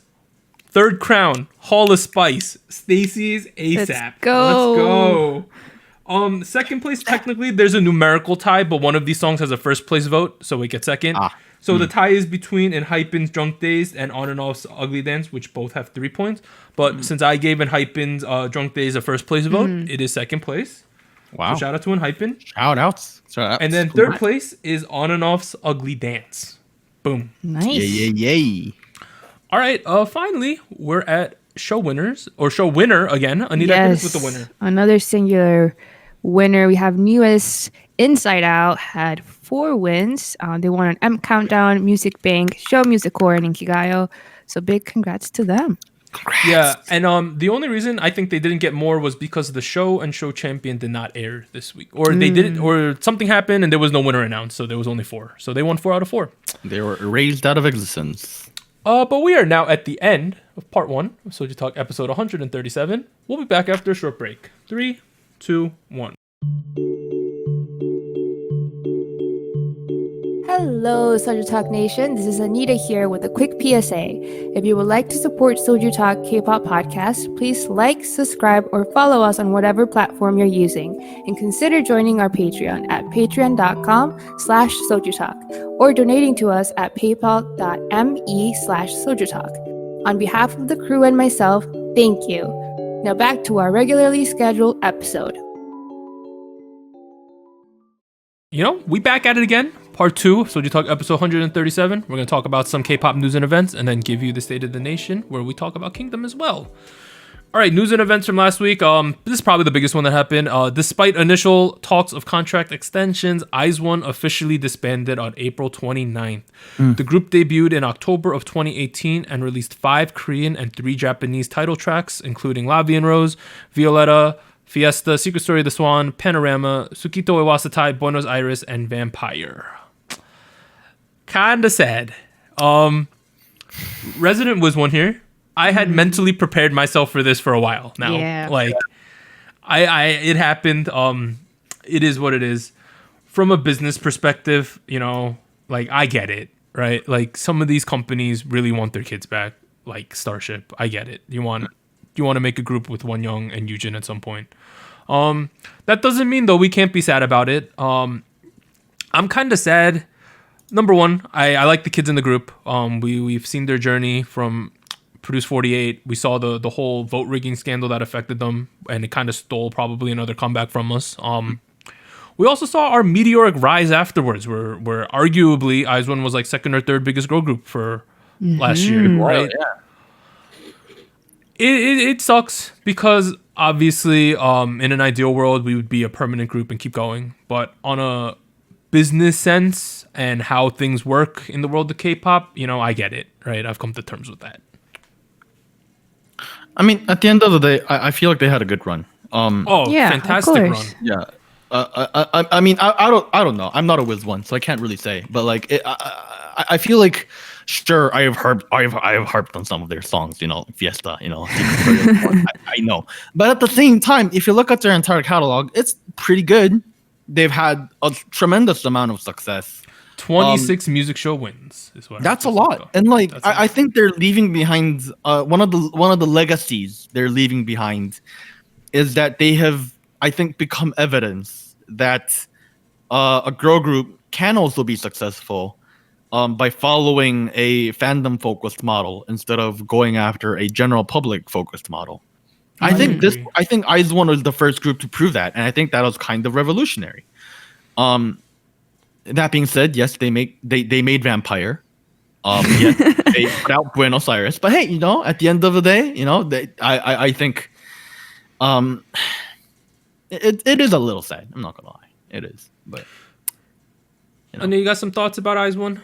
third crown, Hall of Spice, Stacey's ASAP. Let's go. Let's go. Second place, technically, there's a numerical tie, but one of these songs has a first place vote, so we get second. So the tie is between Hypen's Drunk Days and On and Off's Ugly Dance, which both have 3 points. But since I gave Hypen's Drunk Days a first place vote, it is second place. Wow. So shout out to Hypen. Shout outs. And then third place is On and Off's Ugly Dance. Boom. Nice. Yay. All right. Finally, we're at show winners or show winner again. Anita, hit us with the winner. Another singular winner. We have newest Inside Out had 4 wins. They won an M Countdown, Music Bank, Show Music Core, and Inkigayo. So big congrats to them. Yeah, and the only reason I think they didn't get more was because the show and show champion did not air this week, or they didn't, or something happened and there was no winner announced, so there was only 4. So they won 4 out of 4. They were erased out of existence. But we are now at the end of part 1 of SojuTalk episode 137. We'll be back after a short break. 3, 2, 1. Hello, SojuTalk Nation. This is Anita here with a quick PSA. If you would like to support SojuTalk Kpop Podcast, please like, subscribe, or follow us on whatever platform you're using, and consider joining our Patreon at patreon.com/SojuTalk or donating to us at paypal.me/SojuTalk. On behalf of the crew and myself, thank you. Now back to our regularly scheduled episode. You know, we back at it again. Part 2 of SojuTalk episode 137. We're going to talk about some K-pop news and events and then give you the State of the Nation where we talk about Kingdom as well. All right, news and events from last week. This is probably the biggest one that happened. Despite initial talks of contract extensions, ITZY officially disbanded on April 29th. The group debuted in October of 2018 and released 5 Korean and 3 Japanese title tracks, including La Vie en Rose, Violetta, Fiesta, Secret Story of the Swan, Panorama, Tsukito Iwasatai, Buenos Aires, and Vampire. Kinda sad. Resident was one here. I had mentally prepared myself for this for a while now. Yeah. Like, it happened. It is what it is. From a business perspective, you know, like, I get it, right? Like, some of these companies really want their kids back, like Starship. I get it. You want you want to make a group with Wonyoung and Yujin at some point. That doesn't mean though we can't be sad about it. I'm kind of sad. Number one, I like the kids in the group. We've seen their journey from Produce 48. We saw the whole vote rigging scandal that affected them, and it kind of stole probably another comeback from us. We also saw our meteoric rise afterwards, where arguably ITZY was like second or third biggest girl group for last year, right? Yeah. It sucks because obviously, in an ideal world, we would be a permanent group and keep going. But on a business sense and how things work in the world of K-pop, I get it, right? I've come to terms with that. I mean, at the end of the day, I feel like they had a good run. Fantastic run. Yeah. I mean, I don't know. I'm not a Wiz one, so I can't really say. But like, I feel like, sure, I have harped on some of their songs. Fiesta. I know. But at the same time, if you look at their entire catalog, it's pretty good. They've had a tremendous amount of success. 26 music show wins is what. That's a lot, and like I think they're leaving behind one of the legacies they're leaving behind is that they have, I think, become evidence that a girl group can also be successful by following a fandom focused model instead of going after a general public focused model. I think ITZY was the first group to prove that, and I think that was kind of revolutionary. That being said, yes, they made Vampire. Yes, they put out Buenos Aires. But hey, at the end of the day, I think it is a little sad. I'm not gonna lie, it is. But I know you got some thoughts about ITZY.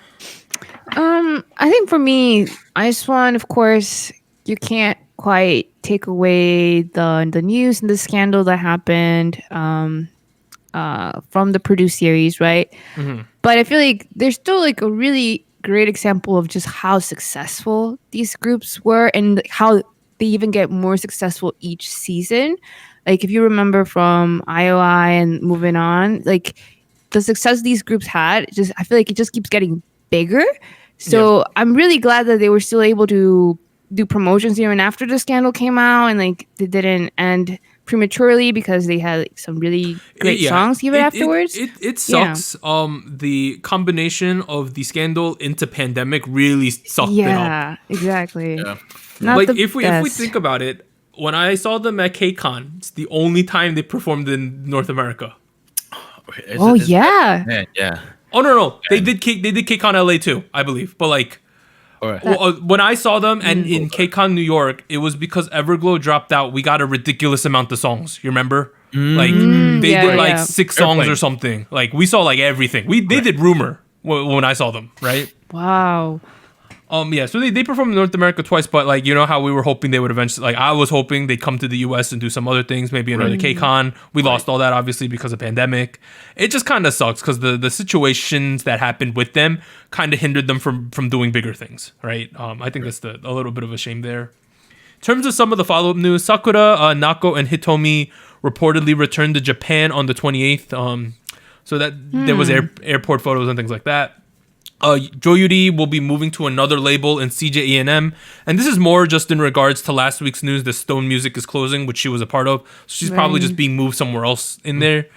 I think for me, ITZY, of course, you can't quite take away the news and the scandal that happened from the Produce series, right? Mm-hmm. But I feel like there's still like a really great example of just how successful these groups were and how they even get more successful each season. Like if you remember from IOI and moving on, like the success these groups had, I feel like it just keeps getting bigger. So I'm really glad that they were still able to do promotions even after the scandal came out, and like they didn't end prematurely because they had like, some really great songs even afterwards. It sucks. The combination of the scandal into pandemic really sucked it up. Yeah, exactly. Yeah. Like if we think about it, when I saw them at KCON, it's the only time they performed in North America. Yeah. Oh no, they did KCON LA too, I believe. But like, when I saw them and in KCON New York, it was because Everglow dropped out. We got a ridiculous amount of songs. You remember? Like they did like 6 songs or something. Like we saw like everything. They did Rumor when I saw them, right? Wow. So they performed in North America twice, but like how we were hoping they would eventually, like I was hoping they'd come to the US and do some other things, maybe another KCON. We lost all that obviously because of pandemic. It just kind of sucks because the situations that happened with them kind of hindered them from doing bigger things, right? I think that's a little bit of a shame there. In terms of some of the follow-up news, Sakura, Nako, and Hitomi reportedly returned to Japan on the 28th. So that there was airport photos and things like that. Joyuri will be moving to another label in CJ E&M, and this is more just in regards to last week's news that Stone Music is closing, which she was a part of. So she's probably just being moved somewhere else in there.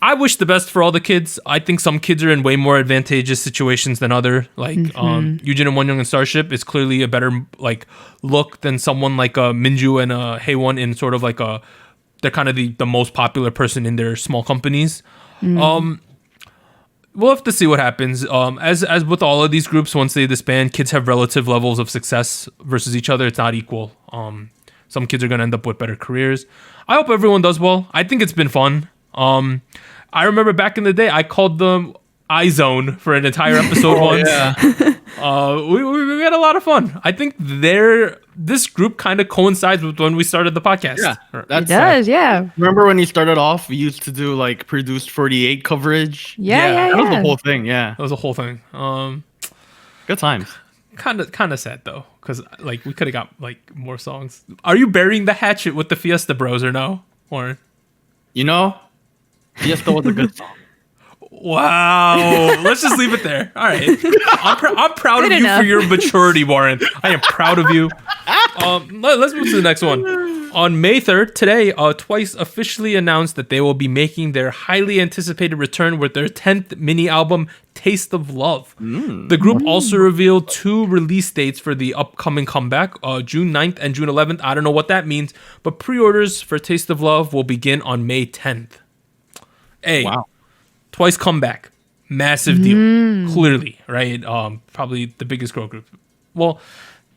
I wish the best for all the kids. I think some kids are in way more advantageous situations than other. Like Yujin and Wonyoung and Starship is clearly a better like look than someone like Minju and Haewon in sort of like they're kind of the most popular person in their small companies. We'll have to see what happens. As with all of these groups, once they disband, kids have relative levels of success versus each other. It's not equal. Some kids are going to end up with better careers. I hope everyone does well. I think it's been fun. I remember back in the day, I called them iZone for an entire episode once. Yeah. We had a lot of fun. I think this group kind of coincides with when we started the podcast. Yeah, it does. Yeah. Remember when you started off? We used to do like Produced 48 coverage. Yeah. That was the whole thing. Yeah, that was a whole thing. Good times. Kind of sad though, because like we could have got like more songs. Are you burying the hatchet with the Fiesta Bros or no? Or Fiesta was a good song. Wow. Let's just leave it there. All right. I'm proud of you for your maturity, Warren. I am proud of you. Let's move to the next one. On May 3rd, today, Twice officially announced that they will be making their highly anticipated return with their 10th mini album, Taste of Love. The group also revealed 2 release dates for the upcoming comeback, June 9th and June 11th. I don't know what that means, but pre-orders for Taste of Love will begin on May 10th. Hey, wow. Twice comeback. Massive deal. Clearly, right? Probably the biggest girl group. Well,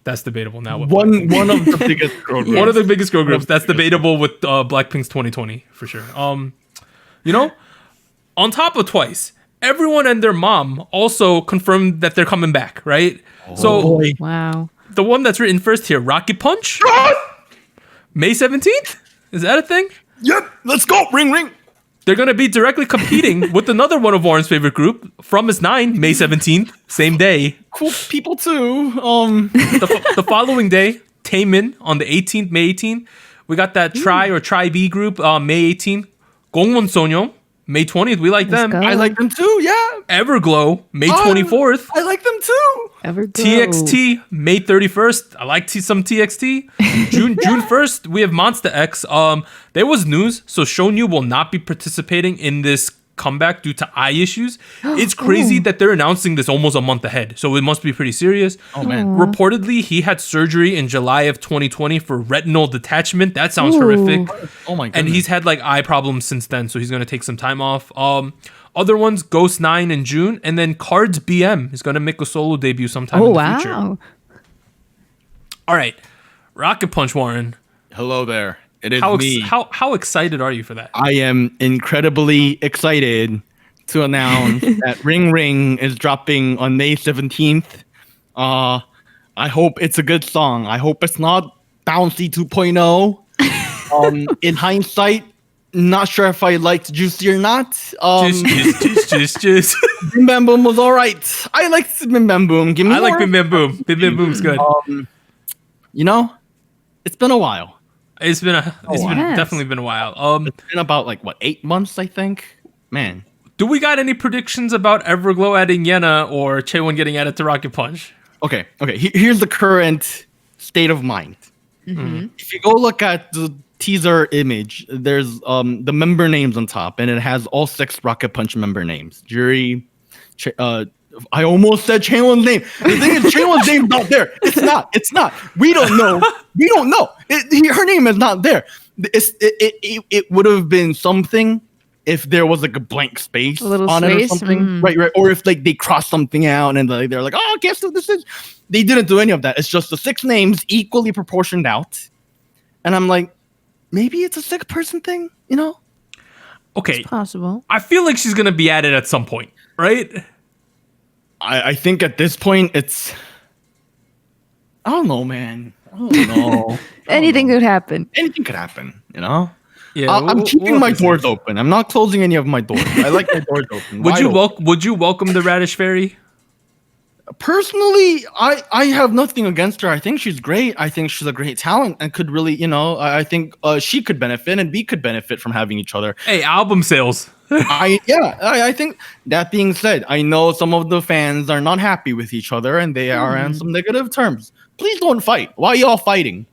that's debatable now. One of the biggest girl groups. One of the biggest girl groups. That's debatable with Blackpink's 2020 for sure. You know, on top of Twice, everyone and their mom also confirmed that they're coming back, right? Wow. The one that's written first here, Rocket Punch, May 17th. Is that a thing? Yep. Let's go. Ring ring. They're going to be directly competing with another one of Warren's favorite group, From Is 9, May 17th, same day. Cool people too. The following day, Taemin on the 18th, May 18th. We got that Tri B group, May 18th. Gongwon Sonyeon, May 20th. We like them. I like them too, yeah. Everglow, May 24th. I like them too. Everglow. TXT, May 31st. I like some TXT. June 1st, we have Monsta X. There was news, so Shonyu will not be participating in this comeback due to eye issues. It's crazy that they're announcing this almost a month ahead, so it must be pretty serious. Oh man. Reportedly, he had surgery in July of 2020 for retinal detachment. That sounds horrific. Oh my god. And he's had like eye problems since then, so he's going to take some time off. Other ones, Ghost 9 in June, and then Cards BM is going to make a solo debut sometime in the future. Wow. All right. Rocket Punch, Warren. Hello there. It is me. How excited are you for that? I am incredibly excited to announce that Ring Ring is dropping on May 17th. I hope it's a good song. I hope it's not Bouncy 2.0. In hindsight, not sure if I liked Juicy or not. Juice. Bim Bam Boom was all right. I liked Bim Bam Boom. Give me I more. like Bim Bam Boom. Bim Bam Boom's good. You know, it's been a while. It's been definitely been a while. It's been about 8 months, I think. Man. Do we got any predictions about Everglow adding Yena or Chaewon getting added to Rocket Punch? Okay. Here's the current state of mind. Mm-hmm. If you go look at the teaser image, there's the member names on top, and it has all 6 Rocket Punch member names. Jury, I almost said Chaewon's name. The thing is, Chaewon's name's not there. It's not. We don't know. Her name is not there. It would have been something if there was a blank space on it or something. Right. Or if they crossed something out and they're like, oh, guess who this is? They didn't do any of that. It's just the 6 names equally proportioned out. And I'm like, maybe it's a 6-person thing, you know? Okay. It's possible. I feel like she's going to be added at some point, right? I think at this point it's... I don't know, man. I don't know. Anything could happen. Anything could happen, you know? Yeah, I'm keeping my doors open. I'm not closing any of my doors. I like my doors open. Would you welcome the Radish Fairy? Personally, I have nothing against her. I think she's great. I think she's a great talent and could really, I think she could benefit and we could benefit from having each other. Hey, album sales. I think that being said, I know some of the fans are not happy with each other and they are on some negative terms. Please don't fight. Why are y'all fighting?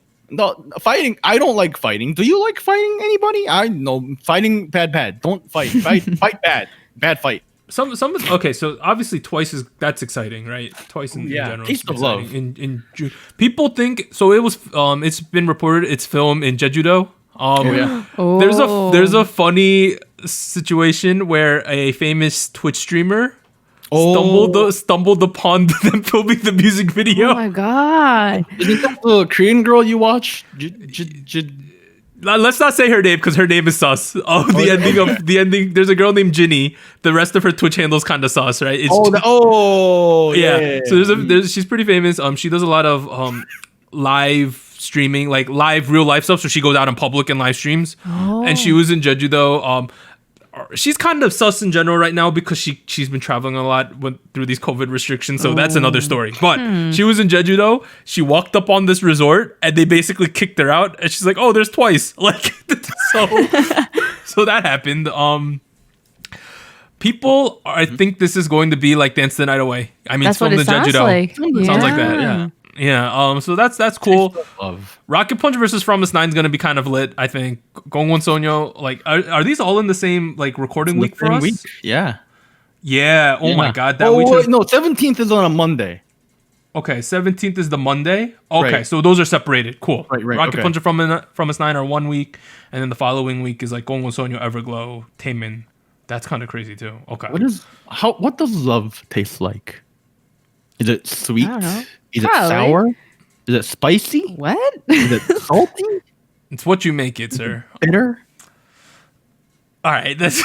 Fighting. I don't like fighting. Do you like fighting anybody? I know fighting bad. Don't fight. Fight bad fight. Okay, so obviously that's exciting, right? Twice in general. Taste of Love. In June. People think so. It was it's been reported it's filmed in Jeju-do. There's a funny situation where a famous Twitch streamer stumbled upon them filming the music video. Oh my god! Isn't that the Korean girl you watch? Let's not say her name because her name is sus. The ending. There's a girl named Ginny. The rest of her Twitch handle's kind of sus, right? Yeah. So she's pretty famous. She does a lot of live streaming, like live real life stuff. So she goes out in public and live streams. And she was in Jeju-do. She's kind of sus in general right now because she's been traveling a lot through these COVID restrictions. So that's another story. But she was in Jeju-do. She walked up on this resort and they basically kicked her out. And she's like, "Oh, there's Twice." Like, so that happened. I think this is going to be like Dance the Night Away. I mean, that's it's filmed in Jeju-do. Like. Sounds like that. Yeah. Yeah. So that's cool. Taste of Love. Rocket Punch versus Promise 9 is gonna be kind of lit. I think. Gongwon Sonyo. Like, are these all in the same like recording week for us? Yeah. Yeah. Oh my god. That week. Wait, no, 17th is on a Monday. Okay, 17th is the Monday. Okay, Right. so those are separated. Cool. Right, Rocket okay. Punch and Promise 9 are 1 week, and then the following week is like Gongwon Sonyo, Everglow, Taemin. That's kind of crazy too. Okay. What does love taste like? Is it sweet? I don't know. Is Probably. it sour? Is it spicy? What? Is it salty? It's what you make it, sir. Bitter? All right, let's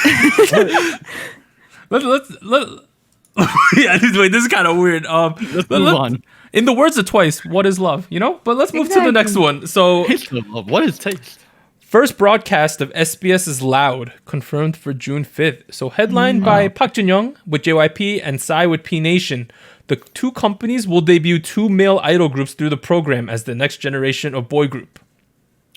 yeah. Wait, this is kind of weird. Let's move on. In the words of Twice, what is love? You know, but let's move to the next one. So, Taste of love. What is taste? first broadcast of SBS is Loud, confirmed for June 5th. So, headlined by Park Jin-young with JYP and Psy with P Nation. The two companies will debut 2 male idol groups through the program as the next generation of boy group.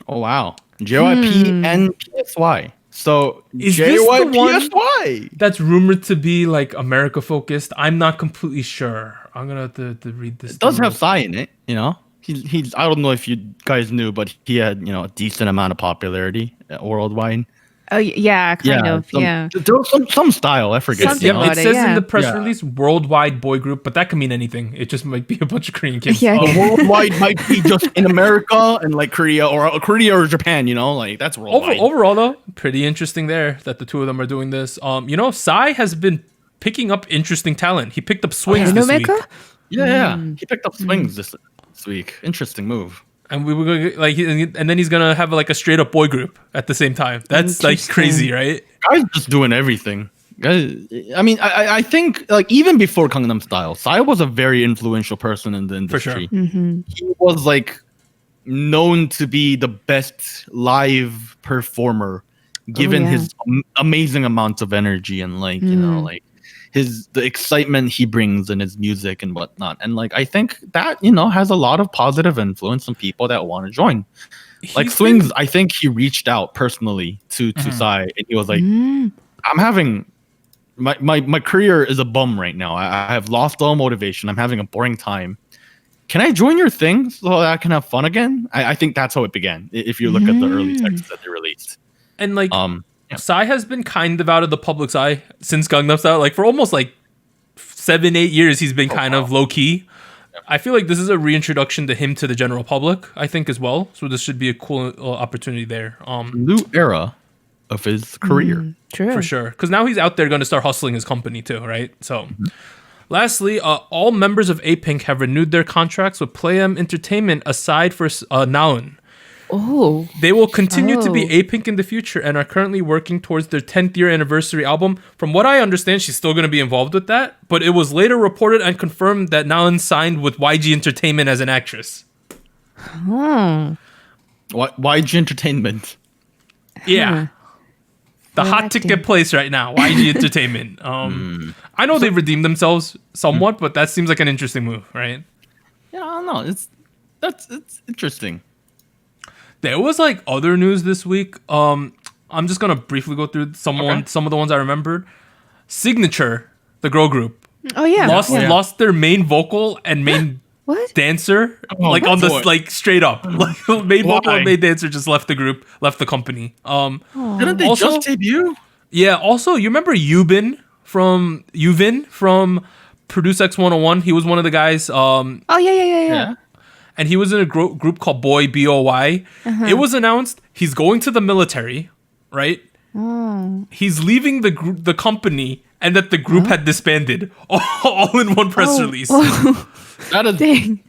Oh wow. JYP and PSY. So Is this the one- PSY. That's rumored to be like America focused. I'm not completely sure. I'm gonna have to read this. It does through. have Psy in it, you know. He's I don't know if you guys knew, but he had, a decent amount of popularity worldwide. Oh yeah, kind of. Yeah. There was some style, I forget. Something Yep, about it says in yeah. the press Yeah. release worldwide boy group, but that could mean anything. It just might be a bunch of Korean kids. Yeah. Worldwide might be just in America and like Korea or Japan, like that's worldwide. Overall, though, pretty interesting there that the two of them are doing this. Psy has been picking up interesting talent. He picked up Swings this week, Nomeka? Yeah. He picked up swings this week. Interesting move. and we were gonna, like, and then he's gonna have like a straight up boy group at the same time. That's like Interesting. crazy, right? Guys just doing everything. Guys, I mean, I think like even before Gangnam Style, Psy was a very influential person in the industry. sure. He was like known to be the best live performer, given yeah. his amazing amounts of energy and like like the excitement he brings in his music and whatnot. And like I think that has a lot of positive influence on people that want to join. Like He's Swings, I think he reached out personally to Psy and he was like, I'm having my career is a bum right now. I have lost all motivation. I'm having a boring time. Can I join your thing so that I can have fun again? I think that's how it began. If you look at the early texts that they released, And like, yeah. Psy has been kind of out of the public's eye since Gangnam Style. Like for almost like 7-8 years, he's been kind of low key. I feel like this is a reintroduction to him to the general public, I think, as well. So this should be a cool opportunity there. New era of his career. True. For sure. Because now he's out there going to start hustling his company too, right? So, lastly, all members of A-Pink have renewed their contracts with Play-M Entertainment aside for Naeun. Oh. They will continue to be Oh. A-Pink in the future and are currently working towards their 10th year anniversary album. From what I understand, she's still going to be involved with that, but it was later reported and confirmed that Naeun signed with YG Entertainment as an actress. YG Entertainment. Yeah. The Good hot acting. ticket place right now, YG Entertainment. I know they've redeemed themselves somewhat, but that seems like an interesting move, right? Yeah, I don't know. It's interesting. There was like other news this week. I'm just gonna briefly go through some of the ones I remembered. Signature, the girl group, Oh yeah. lost their main vocal and main What? dancer, Oh, like on the boy. like straight up, like main vocal Why? and main dancer just left the group, left the company. Didn't they Also- just debut? Yeah. Also, you remember Yuvin from Produce X 101? He was one of the guys. Oh yeah. And he was in a group called Boy BOY. It was announced he's going to the military, right? He's leaving the company, and that the group had disbanded, all in one press release. That is Dang.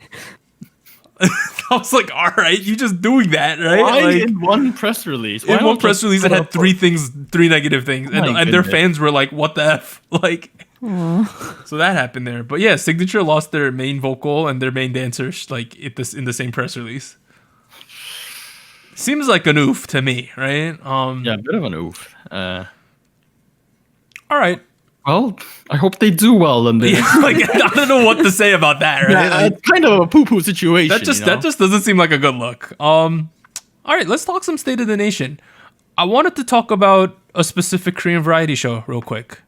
I was like, all right, you just doing that, right? why Like, in one press release. in one press release, it had three negative things, and My their goodness. fans were like, "What the f?" Like, so that happened there. But yeah, Signature lost their main vocal and their main dancer, like in the same press release. Seems like an oof to me, right? Yeah, a bit of an oof. All right. Well, I hope they do well in this. Like, I don't know what to say about that, right? Yeah, Like, it's kind of a poo-poo situation. that just doesn't seem like a good look. All right, let's talk some State of the Nation. I wanted to talk about a specific Korean variety show real quick.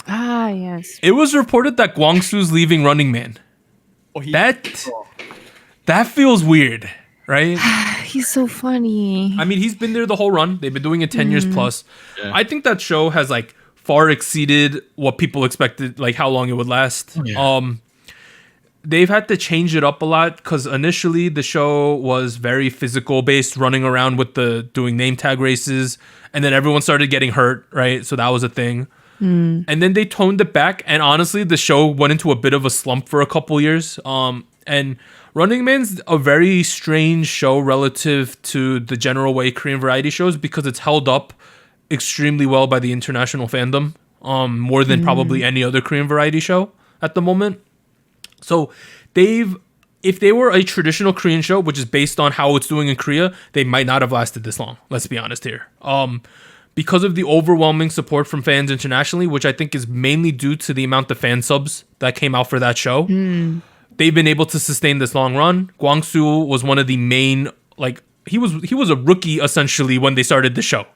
Ah yes. It was reported that Gwangsu's leaving Running Man. Oh, That That feels weird, right? He's so funny. I mean, he's been there the whole run. They've been doing it 10 years plus. Yeah. I think that show has like far exceeded what people expected, like how long it would last. Yeah. They've had to change it up a lot because initially the show was very physical based, running around with doing name tag races, and then everyone started getting hurt, right? So that was a thing. And then they toned it back, and honestly, the show went into a bit of a slump for a couple years. And Running Man's a very strange show relative to the general way Korean variety shows because it's held up extremely well by the international fandom, more than probably any other Korean variety show at the moment. So if they were a traditional Korean show, which is based on how it's doing in Korea, they might not have lasted this long. Let's be honest here. Because of the overwhelming support from fans internationally, which I think is mainly due to the amount of fan subs that came out for that show, they've been able to sustain this long run. Kwang-soo was one of the main, like, he was a rookie essentially when they started the show.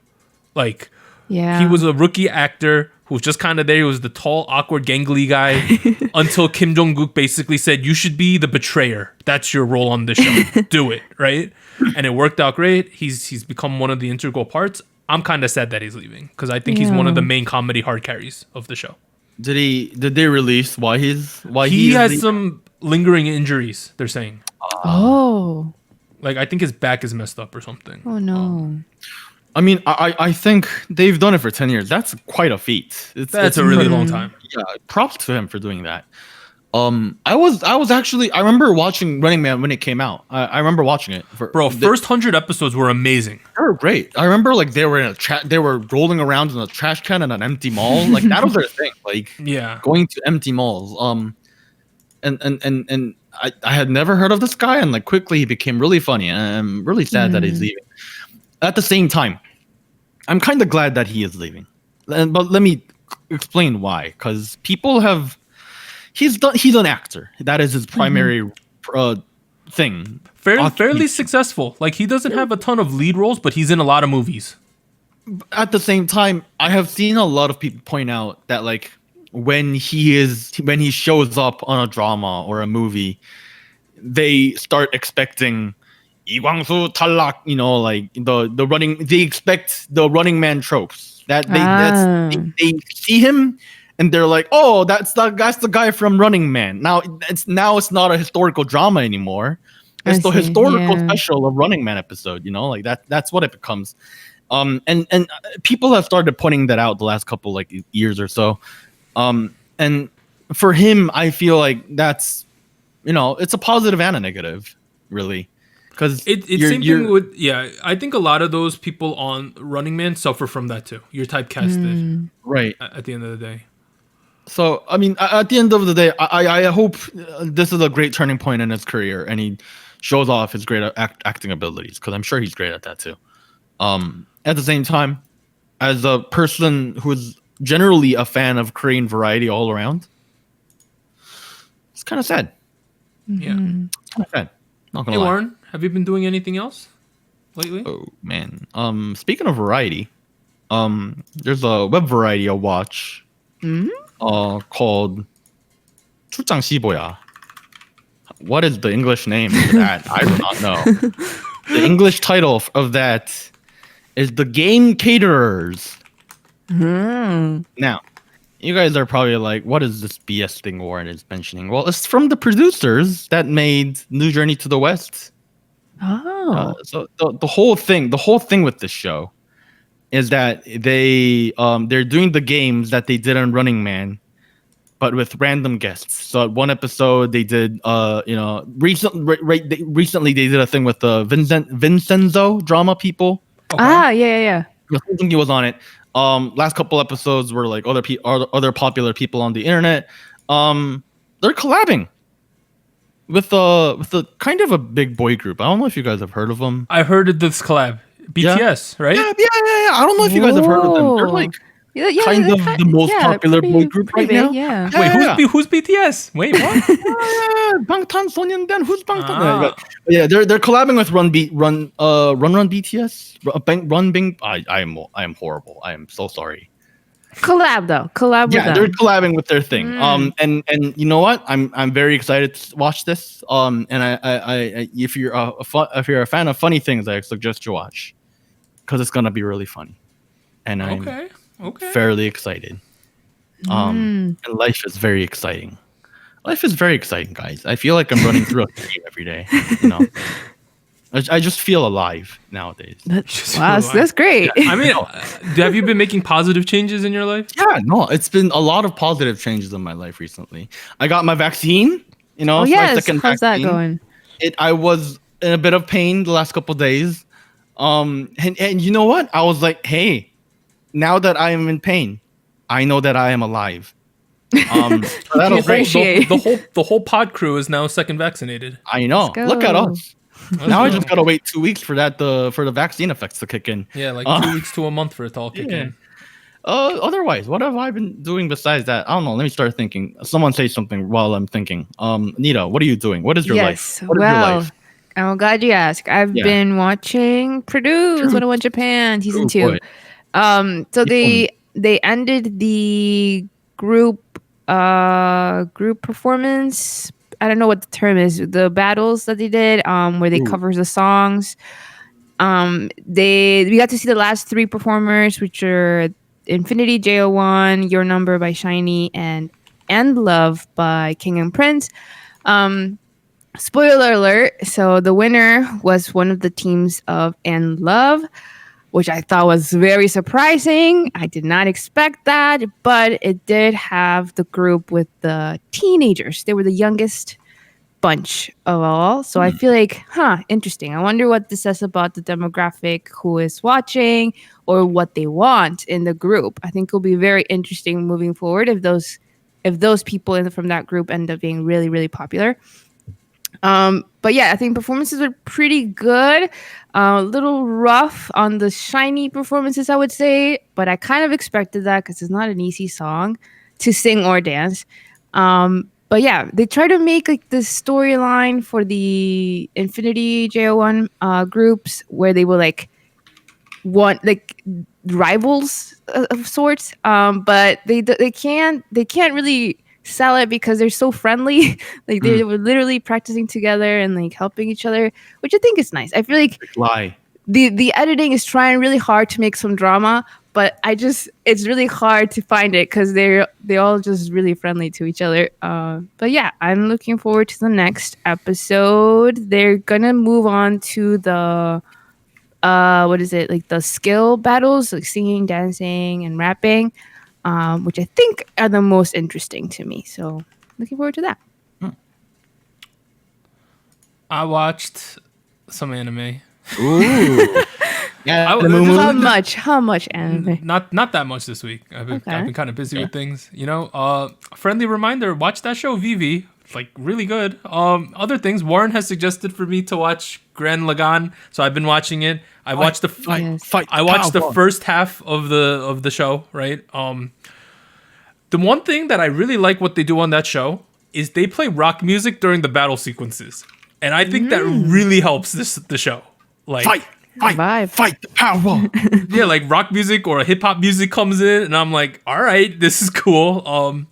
Like, he was a rookie actor who was just kind of there. He was the tall, awkward, gangly guy until Kim Jong-guk basically said, you should be the betrayer. That's your role on the show. Do it, right? And it worked out great. He's become one of the integral parts. I'm kind of sad that he's leaving because I think he's one of the main comedy hard carries of the show. Did they release why he has some lingering injuries, they're saying. Like, I think his back is messed up or something. Oh, no. I mean, I think they've done it for 10 years. That's quite a feat. It's a really long time. Yeah, props to him for doing that. I remember watching Running Man when it came out. I remember watching it. First 100 episodes were amazing. They were great. I remember like they were rolling around in a trash can in an empty mall. Like that was their thing. Like going to empty malls. And I had never heard of this guy, and like quickly he became really funny. And I'm really sad that he's leaving. At the same time, I'm kind of glad that he is leaving. But let me explain why. Because people have. He's an actor. That is his primary thing. Fairly successful. Like, he doesn't have a ton of lead roles, but he's in a lot of movies. At the same time, I have seen a lot of people point out that like when he shows up on a drama or a movie, they start expecting 이광수 탈락, like the running. They expect the Running Man tropes. That they see him. And they're like, oh, that's the guy from Running Man. Now it's not a historical drama anymore. It's the historical special of Running Man episode. Like that's what it becomes. And people have started pointing that out the last couple like years or so. And for him, I feel like that's it's a positive and a negative, really. Because it's same thing with I think a lot of those people on Running Man suffer from that too. You're typecasted, right? At the end of the day. So, I mean, at the end of the day, I hope this is a great turning point in his career, and he shows off his great acting abilities, because I'm sure he's great at that too. At the same time, as a person who's generally a fan of Korean variety all around, it's kind of sad. Yeah. Kind of sad. Not gonna lie. Hey, Warren, have you been doing anything else lately? Oh, man. Speaking of variety, there's a web variety I watch. Called 출장 15야. What is the English name for that? I do not know. The English title of that is The Game Caterers. Now, you guys are probably like, what is this BS thing Warren is mentioning? Well, it's from the producers that made New Journey to the West. So the whole thing with this show is that they're doing the games that they did on Running Man, but with random guests. So at one episode they did recently they did a thing with the Vincenzo drama people. Yeah. I think he was on it. Last couple episodes were like other popular people on the internet. They're collabing with a kind of a big boy group. I don't know if you guys have heard of them. I heard of this collab. BTS, right? Yeah. I don't know if you guys have heard of them. They're like kind of the most popular boy group right now. Yeah. Wait, who's BTS? Wait, what? 방탄소년단. Who's 방탄? Yeah, they're collabing with Run BTS. I am horrible. I am so sorry. Collab though. Collab with them. They're collabing with their thing. And you know what? I'm very excited to watch this. And I if you're a fan of funny things, I suggest you watch, because it's gonna be really funny. And I'm fairly excited. And life is very exciting. Life is very exciting, guys. I feel like I'm running through a dream every day. You know, I just feel alive nowadays. That's great. Yeah. I mean, have you been making positive changes in your life? Yeah, no, it's been a lot of positive changes in my life recently. I got my vaccine. You know, my second vaccine. How's that going? I was in a bit of pain the last couple of days. And you know what? I was like, hey, now that I am in pain, I know that I am alive. That'll the whole pod crew is now second vaccinated. I know. Look at us. Now I just gotta wait 2 weeks for the vaccine effects to kick in. Yeah, like 2 weeks to a month for it to all kick in. Otherwise, what have I been doing besides that? I don't know. Let me start thinking. Someone say something while I'm thinking. Nita, what are you doing? What is your life? What is your life? I'm glad you asked. I've been watching Produce 101 Japan season 2. So they ended the group performance. I don't know what the term is. The battles that they did, where they cover the songs. We got to see the last 3 performers, which are Infinity JO1, Your Number by SHINee, and Love by King and Prince. Spoiler alert. So the winner was one of the teams of And Love, which I thought was very surprising. I did not expect that, but it did have the group with the teenagers. They were the youngest bunch of all. So I feel like, interesting. I wonder what this says about the demographic who is watching or what they want in the group. I think it'll be very interesting moving forward if those people from that group end up being really, really popular. But yeah, I think performances are pretty good. A little rough on the SHINee performances, I would say, but I kind of expected that because it's not an easy song to sing or dance. But yeah, they try to make like this storyline for the Infinity JO1 groups where they will like want like rivals of sorts. But they can't really sell it because they're so friendly. Like they were literally practicing together and like helping each other, which I think is nice. I feel like the editing is trying really hard to make some drama, but it's really hard to find it because they're all just really friendly to each other. But yeah, I'm looking forward to the next episode. They're gonna move on to the like the skill battles, like singing, dancing, and rapping. Which I think are the most interesting to me. So looking forward to that. I watched some anime. Ooh. Yeah. How much anime? Not that much this week. I've been kind of busy with things. You know, friendly reminder, watch that show Vivi. It's like really good. Other things, Warren has suggested for me to watch Gurren Lagann, so I've been watching it. I watched the first half of the show, right? The one thing that I really like what they do on that show is they play rock music during the battle sequences, and I think that really helps the show. Like fight the power. Yeah, like rock music or hip hop music comes in, and I'm like, all right, this is cool.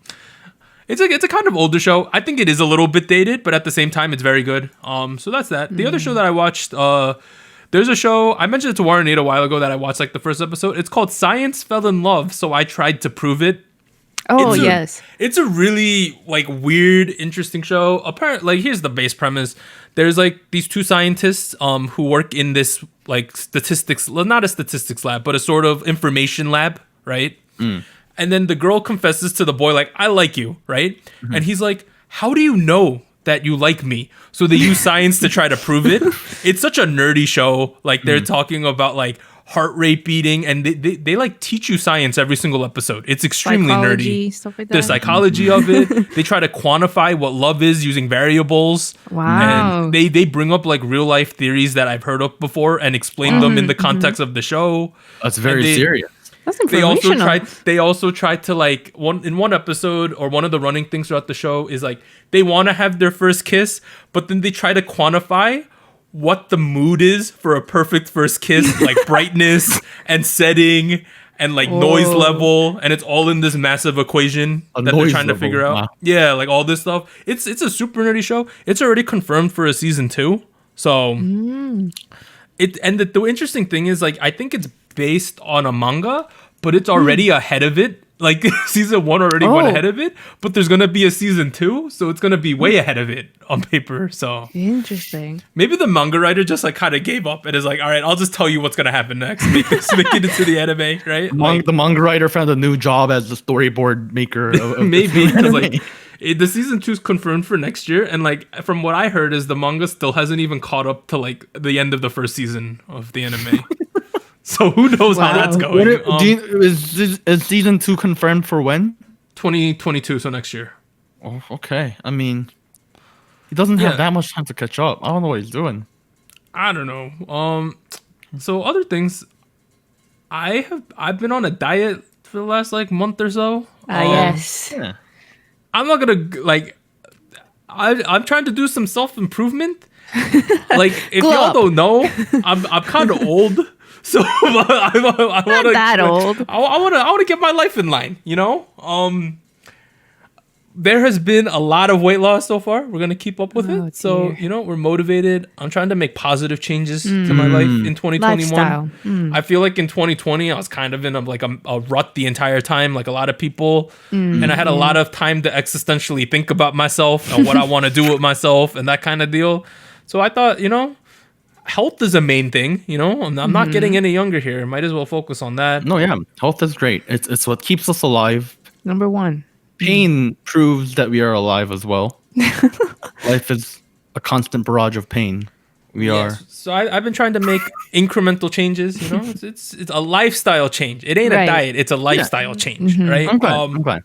It's a kind of older show. I think it is a little bit dated, but at the same time, it's very good. So that's that. The other show that I watched, there's a show, I mentioned it to Warren a while ago that I watched like the first episode. It's called Science Fell in Love, So I Tried to Prove It. Oh, yes. It's a really like weird, interesting show. Apparently, like here's the base premise. There's like these 2 scientists who work in this like statistics, not a statistics lab, but a sort of information lab, right? And then the girl confesses to the boy, like, I like you, right? Mm-hmm. And he's like, how do you know that you like me? So they use science to try to prove it. It's such a nerdy show. Like, they're talking about, like, heart rate beating, and they like, teach you science every single episode. It's extremely psychology, nerdy. Stuff like that. The psychology of it. They try to quantify what love is using variables. Wow. And they bring up, like, real-life theories that I've heard of before and explain them in the context of the show. That's very serious. That's informational. They also tried to like in one episode, or one of the running things throughout the show is like they want to have their first kiss, but then they try to quantify what the mood is for a perfect first kiss, like brightness and setting and like noise level, and it's all in this massive equation that they're trying to figure out. Wow. Yeah, like all this stuff. It's a super nerdy show. It's already confirmed for a season 2. So the interesting thing is, like, I think it's based on a manga, but it's already ahead of it. Like season 1 already went ahead of it, but there's gonna be a season 2, so it's gonna be way ahead of it on paper. So interesting. Maybe the manga writer just like kind of gave up and is like, all right, I'll just tell you what's gonna happen next. Make it into the anime, right? The manga writer found a new job as the storyboard maker. Of maybe because like the season 2 is confirmed for next year, and like from what I heard is the manga still hasn't even caught up to like the end of the first season of the anime. So who knows how that's going? Is season 2 confirmed for when? 2022, so next year. Oh, okay. I mean, he doesn't have that much time to catch up. I don't know what he's doing. I don't know. So other things, I've been on a diet for the last like month or so. Yes. Yeah. I'm not gonna like. I'm trying to do some self-improvement. Like if y'all don't know, I'm kind of old. So I want to that old. I want to get my life in line, you know. There has been a lot of weight loss so far. We're gonna keep up with it. Dear. So you know, we're motivated. I'm trying to make positive changes to my life in 2021. I feel like in 2020 I was kind of in a rut the entire time, like a lot of people, and I had a lot of time to existentially think about myself and what I want to do with myself and that kind of deal. So I thought, you know, health is a main thing, you know. I'm not getting any younger here. Might as well focus on that. No, yeah, health is great. It's what keeps us alive. Number 1. Pain proves that we are alive as well. Life is a constant barrage of pain. We are. So I've been trying to make incremental changes. You know, it's a lifestyle change. It ain't a diet. It's a lifestyle change, right? I'm glad.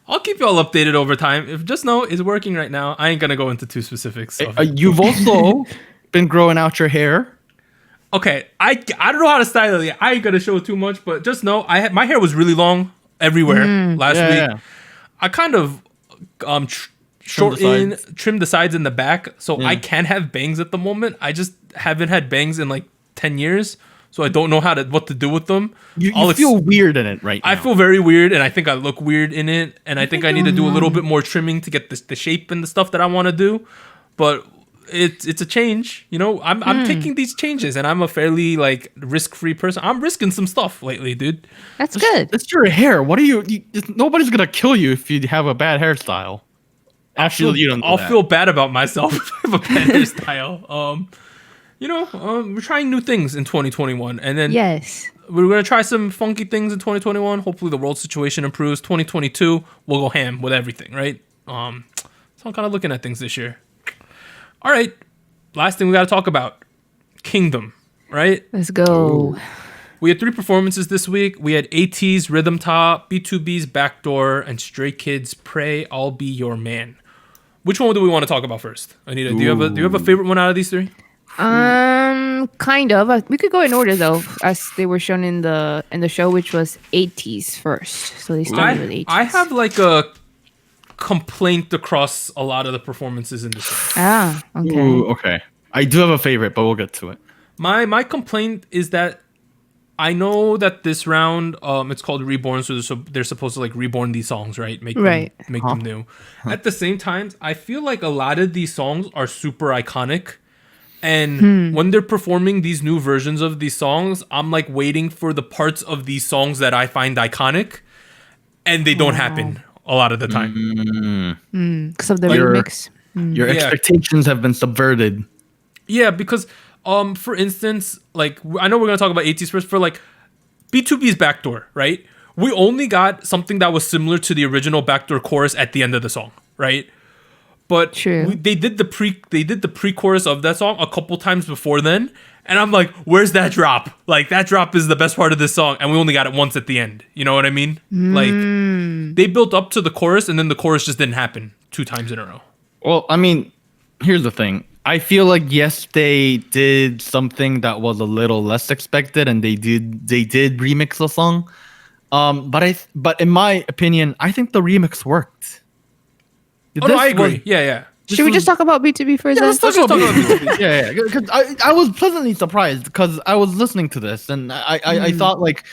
I'll keep you all updated over time. If just know it's working right now. I ain't gonna go into too specifics. You've also been growing out your hair. Okay, I don't know how to style it. I ain't gonna show too much, but just know my hair was really long everywhere last week. Yeah. I kind of trimmed the sides and the back, so I can have bangs at the moment. I just haven't had bangs in like 10 years. So I don't know what to do with them. You feel weird in it right now. I feel very weird, and I think I look weird in it, and I think I need to do a little bit more trimming to get the shape and the stuff that I want to do. But it's a change, you know. I'm taking these changes, and I'm a fairly like risk-free person. I'm risking some stuff lately, dude. That's good. It's your hair. What are you nobody's gonna kill you if you have a bad hairstyle. Actually, you don't. I'll feel bad about myself if I have a bad hairstyle. You know, we're trying new things in 2021, and then we're gonna try some funky things in 2021. Hopefully, the world situation improves. 2022, we'll go ham with everything, right? So I'm kind of looking at things this year. All right, last thing we got to talk about, Kingdom, right? Let's go. We had 3 performances this week. We had ATEEZ's Rhythm Ta, B2B's Backdoor, and Stray Kids' Pray I'll Be Your Man. Which one do we want to talk about first? Anita, do you have a favorite one out of these 3? Kind of. We could go in order though, as they were shown in the show, which was ATEEZ first. So they started with ATEEZ. I have like a complaint across a lot of the performances in the show. Okay. Ooh, okay. I do have a favorite, but we'll get to it. My complaint is that I know that this round, it's called Reborn, so they're supposed to like reborn these songs, right? Make them new. At the same time, I feel like a lot of these songs are super iconic. And when they're performing these new versions of these songs, I'm like waiting for the parts of these songs that I find iconic, and they don't happen a lot of the time. Because of the remix. Your expectations have been subverted. Yeah, because for instance, like I know we're gonna talk about ATEEZ first. For like B2B's Backdoor, right? We only got something that was similar to the original Backdoor chorus at the end of the song, right? But they did the pre-chorus of that song a couple times before then, and I'm like, where's that drop? Like that drop is the best part of this song, and we only got it once at the end. You know what I mean? Like they built up to the chorus, and then the chorus just didn't happen 2 times in a row. Well, I mean, here's the thing. I feel like yes, they did something that was a little less expected, and they did remix the song. But in my opinion, I think the remix worked. No, I agree. Yeah. Should we just talk about B2B first? Yeah, let's talk about B2B. Yeah. Because I was pleasantly surprised because I was listening to this and I thought like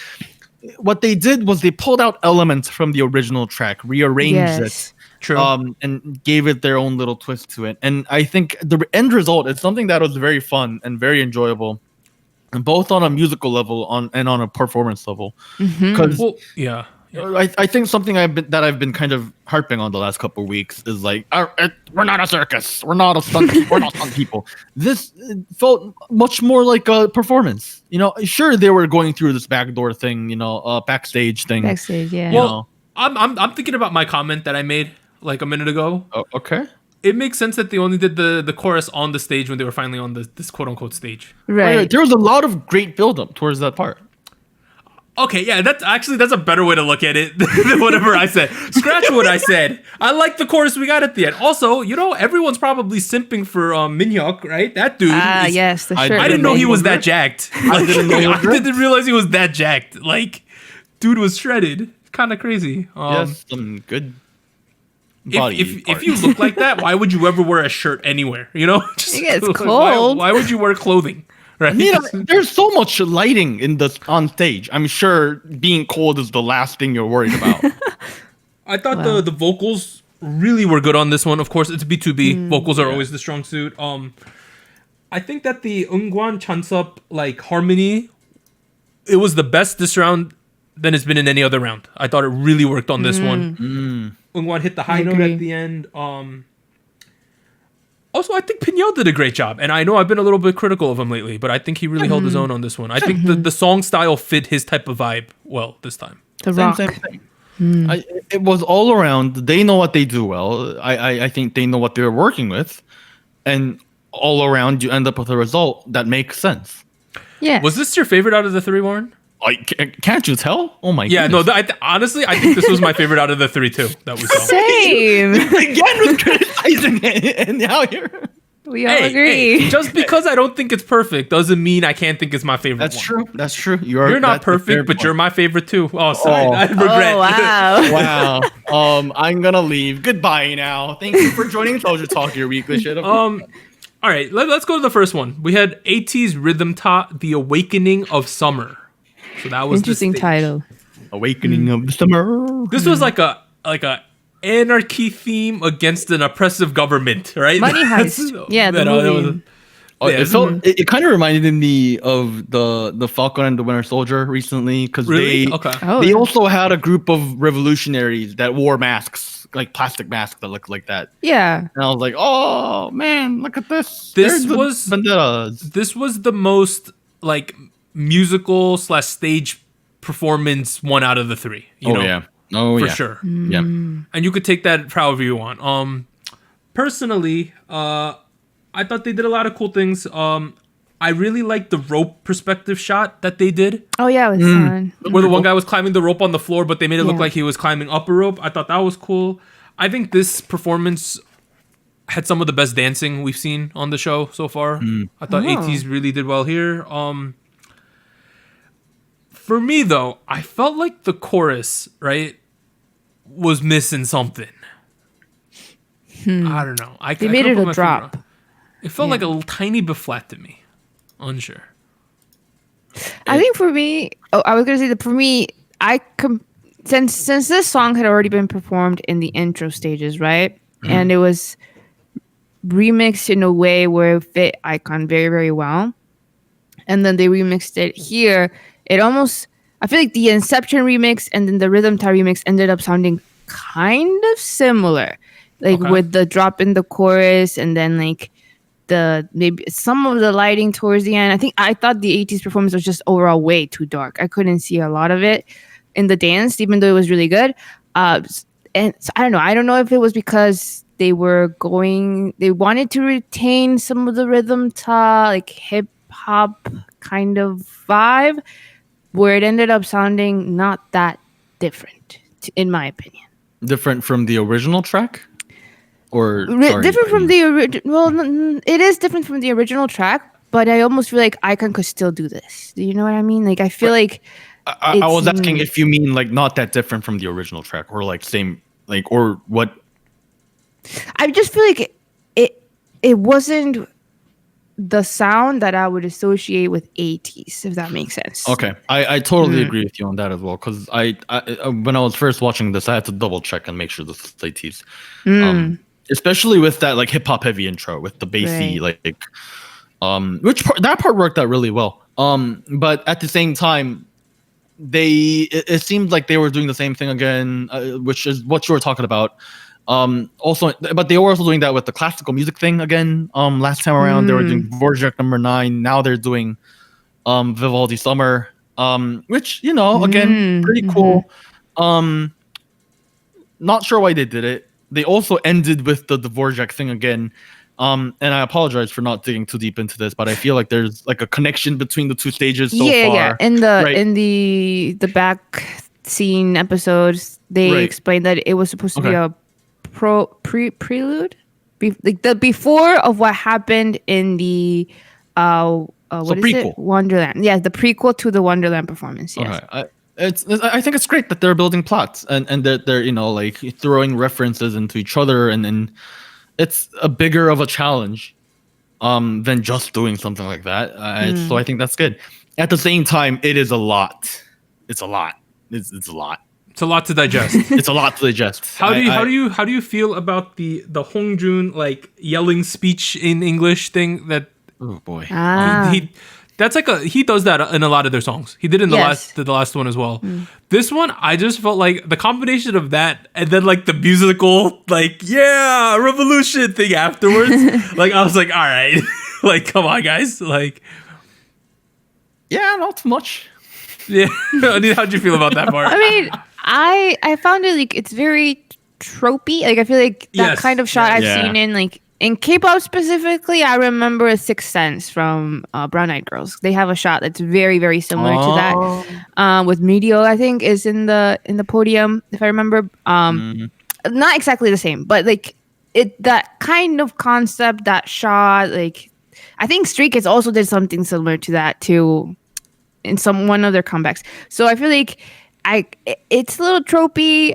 what they did was they pulled out elements from the original track, rearranged it. True. And gave it their own little twist to it. And I think the end result is something that was very fun and very enjoyable, and both on a musical level and on a performance level. Because I think something I've been kind of harping on the last couple of weeks is like, we're not a circus, we're not stunt people. This felt much more like a performance. Sure, they were going through this backdoor thing, backstage thing. Backstage, yeah. Well, I'm thinking about my comment that I made like a minute ago. Oh, okay. It makes sense that they only did the chorus on the stage when they were finally on this quote unquote stage. Right. There was a lot of great build up towards that part. Okay, yeah, that's a better way to look at it than whatever I said. Scratch what I said. I like the chorus we got at the end. Also, everyone's probably simping for Minhyuk, right? That dude. Yes, the shirt. I didn't know he was that jacked. I didn't realize he was that jacked. Like, dude was shredded. Kind of crazy. Yes, some good. If you look like that, why would you ever wear a shirt anywhere? Just, it's cold. Why would you wear clothing? Right? There's so much lighting on stage. I'm sure being cold is the last thing you're worried about. I thought the vocals really were good on this one. Of course, it's B2B. Vocals are always the strong suit. I think that the Eungwan Chansup harmony, it was the best this round than it's been in any other round. I thought it really worked on this one. Eungwan hit the high note at the end. Also, I think Pinyao did a great job, and I know I've been a little bit critical of him lately, but I think he really held his own on this one. I think the song style fit his type of vibe well this time. The rock. Same thing. It was all around. They know what they do well. I think they know what they're working with, and all around you end up with a result that makes sense. Yeah. Was this your favorite out of the three, Warren? Can't you tell? Oh my yeah, goodness. no. Honestly, I think this was my favorite out of the three too. That we saw. Same. Again with criticizing it, and now here. We all agree. Hey, just because I don't think it's perfect doesn't mean I can't think it's my favorite. That's one. true. That's true. You're not perfect, but you're my favorite too. Oh, sorry. I regret. Oh, wow. Wow. I'm gonna leave. Goodbye now. Thank you for joining SojuTalk, your weekly shit. All right, let's go to the first one. We had ATEEZ's Rhythm Ta, The Awakening of Summer. So that was interesting title. Awakening of Summer. This was like a anarchy theme against an oppressive government, right? Money Heist. Yeah, the movie. It kind of reminded me of the Falcon and the Winter Soldier recently, because they also had a group of revolutionaries that wore masks, like plastic masks that looked like that. Yeah. And I was like, oh man, look at this. This was the most musical / stage performance one out of the three. For sure. Yeah. And you could take that however you want. Personally, I thought they did a lot of cool things. I really liked the rope perspective shot that they did. Oh yeah, it was fun. Where the one guy was climbing the rope on the floor, but they made it look like he was climbing up a rope. I thought that was cool. I think this performance had some of the best dancing we've seen on the show so far. I thought ATEEZ really did well here. For me, though, I felt like the chorus, right, was missing something. I don't know. They made it a drop. It felt like a tiny bit flat to me. Unsure. I think for me, I was going to say that for me, since this song had already been performed in the intro stages, right? And it was remixed in a way where it fit iKON very, very well. And then they remixed it here. It almost, I feel like the Inception remix and then the Rhythm Ta remix ended up sounding kind of similar. With the drop in the chorus and then maybe some of the lighting towards the end. I thought the ATEEZ performance was just overall way too dark. I couldn't see a lot of it in the dance, even though it was really good. And so, I don't know. I don't know if it was because they wanted to retain some of the Rhythm Ta, hip hop kind of vibe, where it ended up sounding not that different, in my opinion. Different from the original track? Different from the original. Well, it is different from the original track, but I almost feel like iKON could still do this. Do you know what I mean? I feel like I was asking if you mean not that different from the original track, or same, or what? I just feel like it wasn't the sound that I would associate with 80s, if that makes sense. Okay, I totally agree with you on that as well. Because I when I was first watching this, I had to double check and make sure this is 80s. Especially with that like hip hop heavy intro with the bassy that part worked out really well. But at the same time, it seemed like they were doing the same thing again, which is what you were talking about. Also, but they were also doing that with the classical music thing again. Last time around they were doing Dvorak number 9. Now they're doing Vivaldi Summer, which again pretty cool. Not sure why they did it. They also ended with the Dvorak thing again. And I apologize for not digging too deep into this, but I feel like there's like a connection between the two stages so far. Yeah. In the back scene episodes, they explained that it was supposed to be a prelude, like the before of what happened in the prequel. Wonderland. Yeah, the prequel to the Wonderland performance. Yes. Okay. I think it's great that they're building plots and that they're like throwing references into each other and it's a bigger of a challenge than just doing something like that. So I think that's good. At the same time, it is a lot. It's a lot. It's a lot. It's a lot to digest. It's a lot to digest. How do you feel about the Hongjun like yelling speech in English thing that? Oh boy. That's like he does that in a lot of their songs. He did in the last one as well. This one, I just felt like the combination of that and then like the musical like revolution thing afterwards. Like I was like, all right, like come on guys, like not too much. Yeah, how'd you feel about that part? I mean, I found it like it's very tropey. Like I feel like that kind of shot I've seen in K-pop specifically. I remember A Sixth Sense from Brown Eyed Girls. They have a shot that's very, very similar to that. With Medio, I think, is in the podium, if I remember. Not exactly the same, but like that kind of concept, that shot. Like I think Stray Kids also did something similar to that too, in one of their comebacks. So I feel like it's a little tropey.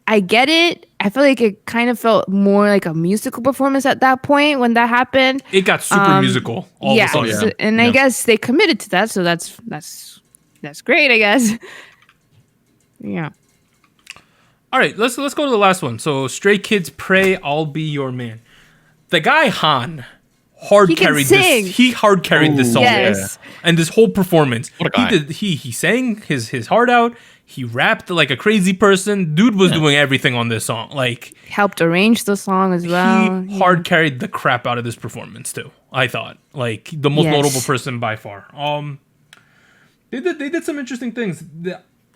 I get it. I feel like it kind of felt more like a musical performance at that point when that happened. It got super musical. All of a sudden. So, and I guess they committed to that, so that's great, I guess. Yeah. All right, let's go to the last one. So Stray Kids, Pray, I'll Be Your Man. The guy Han carried this. He hard carried this song. Yes. And this whole performance. What a guy. He sang his heart out. He rapped like a crazy person. Dude was doing everything on this song. Like helped arrange the song as well. He hard carried the crap out of this performance too. I thought like the most notable person by far. They did some interesting things.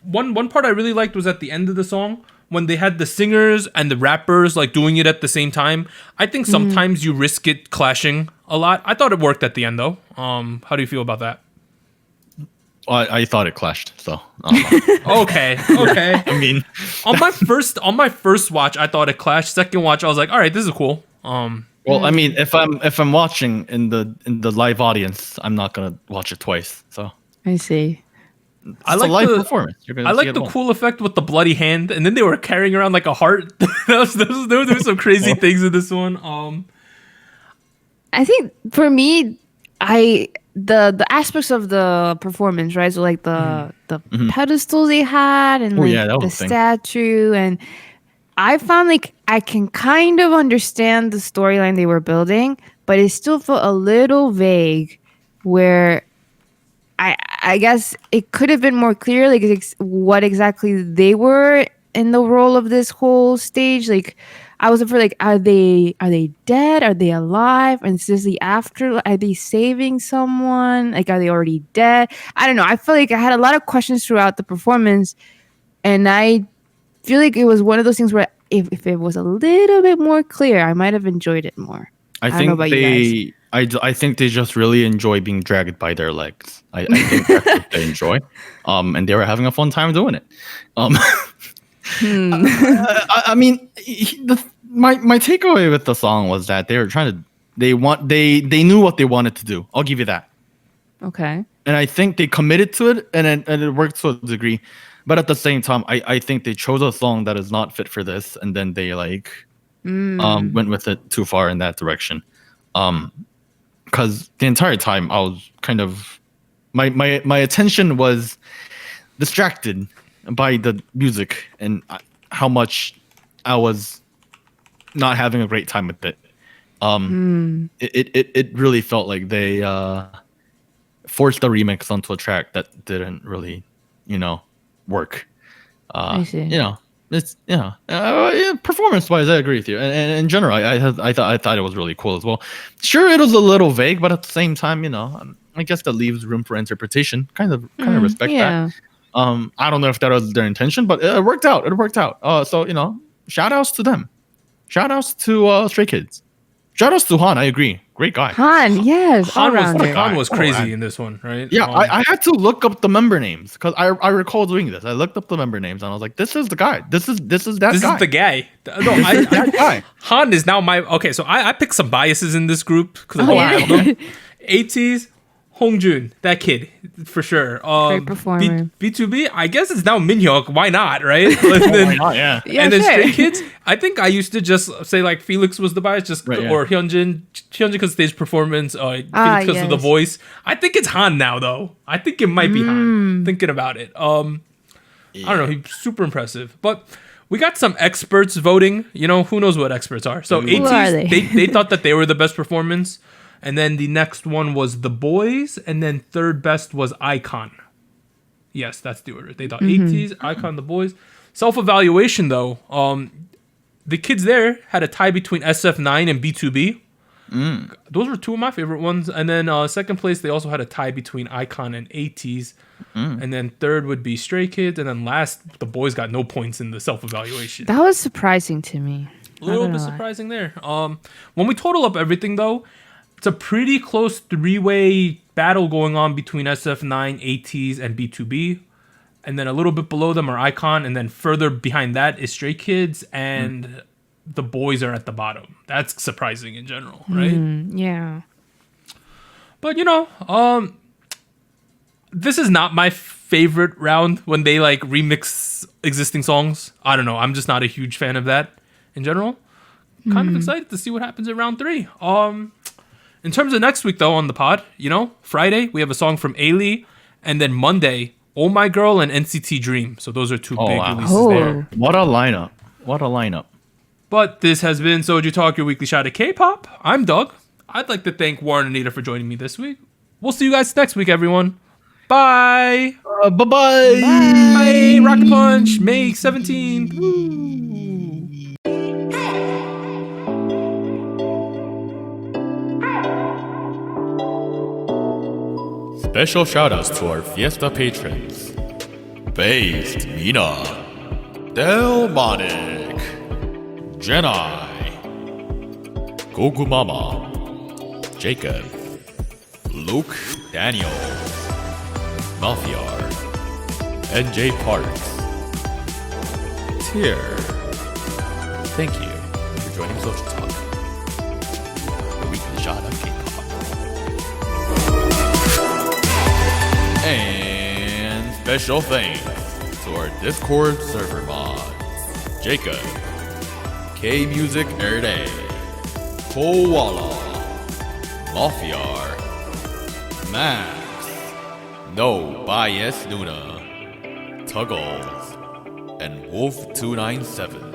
One part I really liked was at the end of the song when they had the singers and the rappers like doing it at the same time. I think sometimes you risk it clashing a lot. I thought it worked at the end though. How do you feel about that? I thought it clashed, so okay. I mean, on my first watch, I thought it clashed. Second watch, I was like, all right, this is cool. Well, I mean, if I'm watching in the live audience, I'm not gonna watch it twice. So I see. I like a live performance. I like the cool effect with the bloody hand, and then they were carrying around like a heart. There were some crazy things in this one. I think for me, the aspects of the performance, right? So like the pedestal they had and the statue, and I found like I can kind of understand the storyline they were building, but it still felt a little vague. Where I guess it could have been more clear, like what exactly they were in the role of this whole stage. Like I was afraid, like, are they dead? Are they alive? And is this the after? Are they saving someone? Like, are they already dead? I don't know. I feel like I had a lot of questions throughout the performance, and I feel like it was one of those things where if it was a little bit more clear, I might have enjoyed it more. I think I think they just really enjoy being dragged by their legs. I think that's what they enjoy, and they were having a fun time doing it. I mean, my takeaway with the song was that they were they knew what they wanted to do. I'll give you that. Okay. And I think they committed to it, and it worked to a degree. But at the same time, I think they chose a song that is not fit for this, and then they went with it too far in that direction. Because the entire time I was kind of my attention was distracted by the music and how much I was not having a great time with it. It really felt like they forced a remix onto a track that didn't really, work. I see. It's performance wise, I agree with you. And in general, I thought it was really cool as well. Sure, it was a little vague, but at the same time, I guess that leaves room for interpretation. Kind of respect that. I don't know if that was their intention, but it worked out. So shout outs to them. Shout outs to Stray Kids. Shout outs to Han. I agree. Great guy. Han, yes. Han was crazy in this one, right? Yeah, I had to look up the member names because I recall doing this. I looked up the member names and I was like, "This is the guy. This is that this guy. This is the guy." No, that guy. Han is now my okay. So I picked some biases in this group because ATEEZ, Hongjun, that kid for sure. Great performer. B2B, I guess it's now Minhyuk. Why not, right? Why not? Yeah. And then Stray Kids, I think I used to just say like Felix was the bias, or Hyunjin because stage performance, Felix because of the voice. I think it's Han now though. I think it might be Han. Thinking about it, I don't know. He's super impressive, but we got some experts voting. Who knows what experts are? So ATEEZ, they thought that they were the best performance. And then the next one was The Boys, and then third best was iKON. Yes, that's the order. They thought ATEEZ, iKON, The Boys. Self-evaluation, though, the kids there had a tie between SF9 and B2B. Those were two of my favorite ones. And then second place, they also had a tie between iKON and ATEEZ. And then third would be Stray Kids. And then last, The Boys got no points in the self-evaluation. That was surprising to me. A little bit surprising there. When we total up everything, though, it's a pretty close three-way battle going on between SF9, ATEEZ, and B2B. And then a little bit below them are iKON. And then further behind that is Stray Kids. And The Boys are at the bottom. That's surprising in general, right? Yeah. But, this is not my favorite round when they, remix existing songs. I don't know. I'm just not a huge fan of that in general. Kind of excited to see what happens in round 3. In terms of next week, though, on the pod, Friday, we have a song from I-DLE. And then Monday, Oh My Girl and NCT Dream. So those are two big releases there. What a lineup. But this has been SojuTalk, your weekly shot at K-pop. I'm Doug. I'd like to thank Warren and Anita for joining me this week. We'll see you guys next week, everyone. Bye. Bye-bye. Bye. Rocket Punch, May 17th. Woo. Special shoutouts to our Fiesta patrons: Based, Mina, Delmonic, Jedi, Goku Mama, Jacob, Luke Daniel, Mafia, NJ Parks, Tier. Thank you for joining SojuTalk, the weekly shot of K-pop. And special thanks to our Discord server mods: Jacob, K Music Erde, Koala, Mafia, Max, No Bias Nuna, Tuggles, and Wolf297.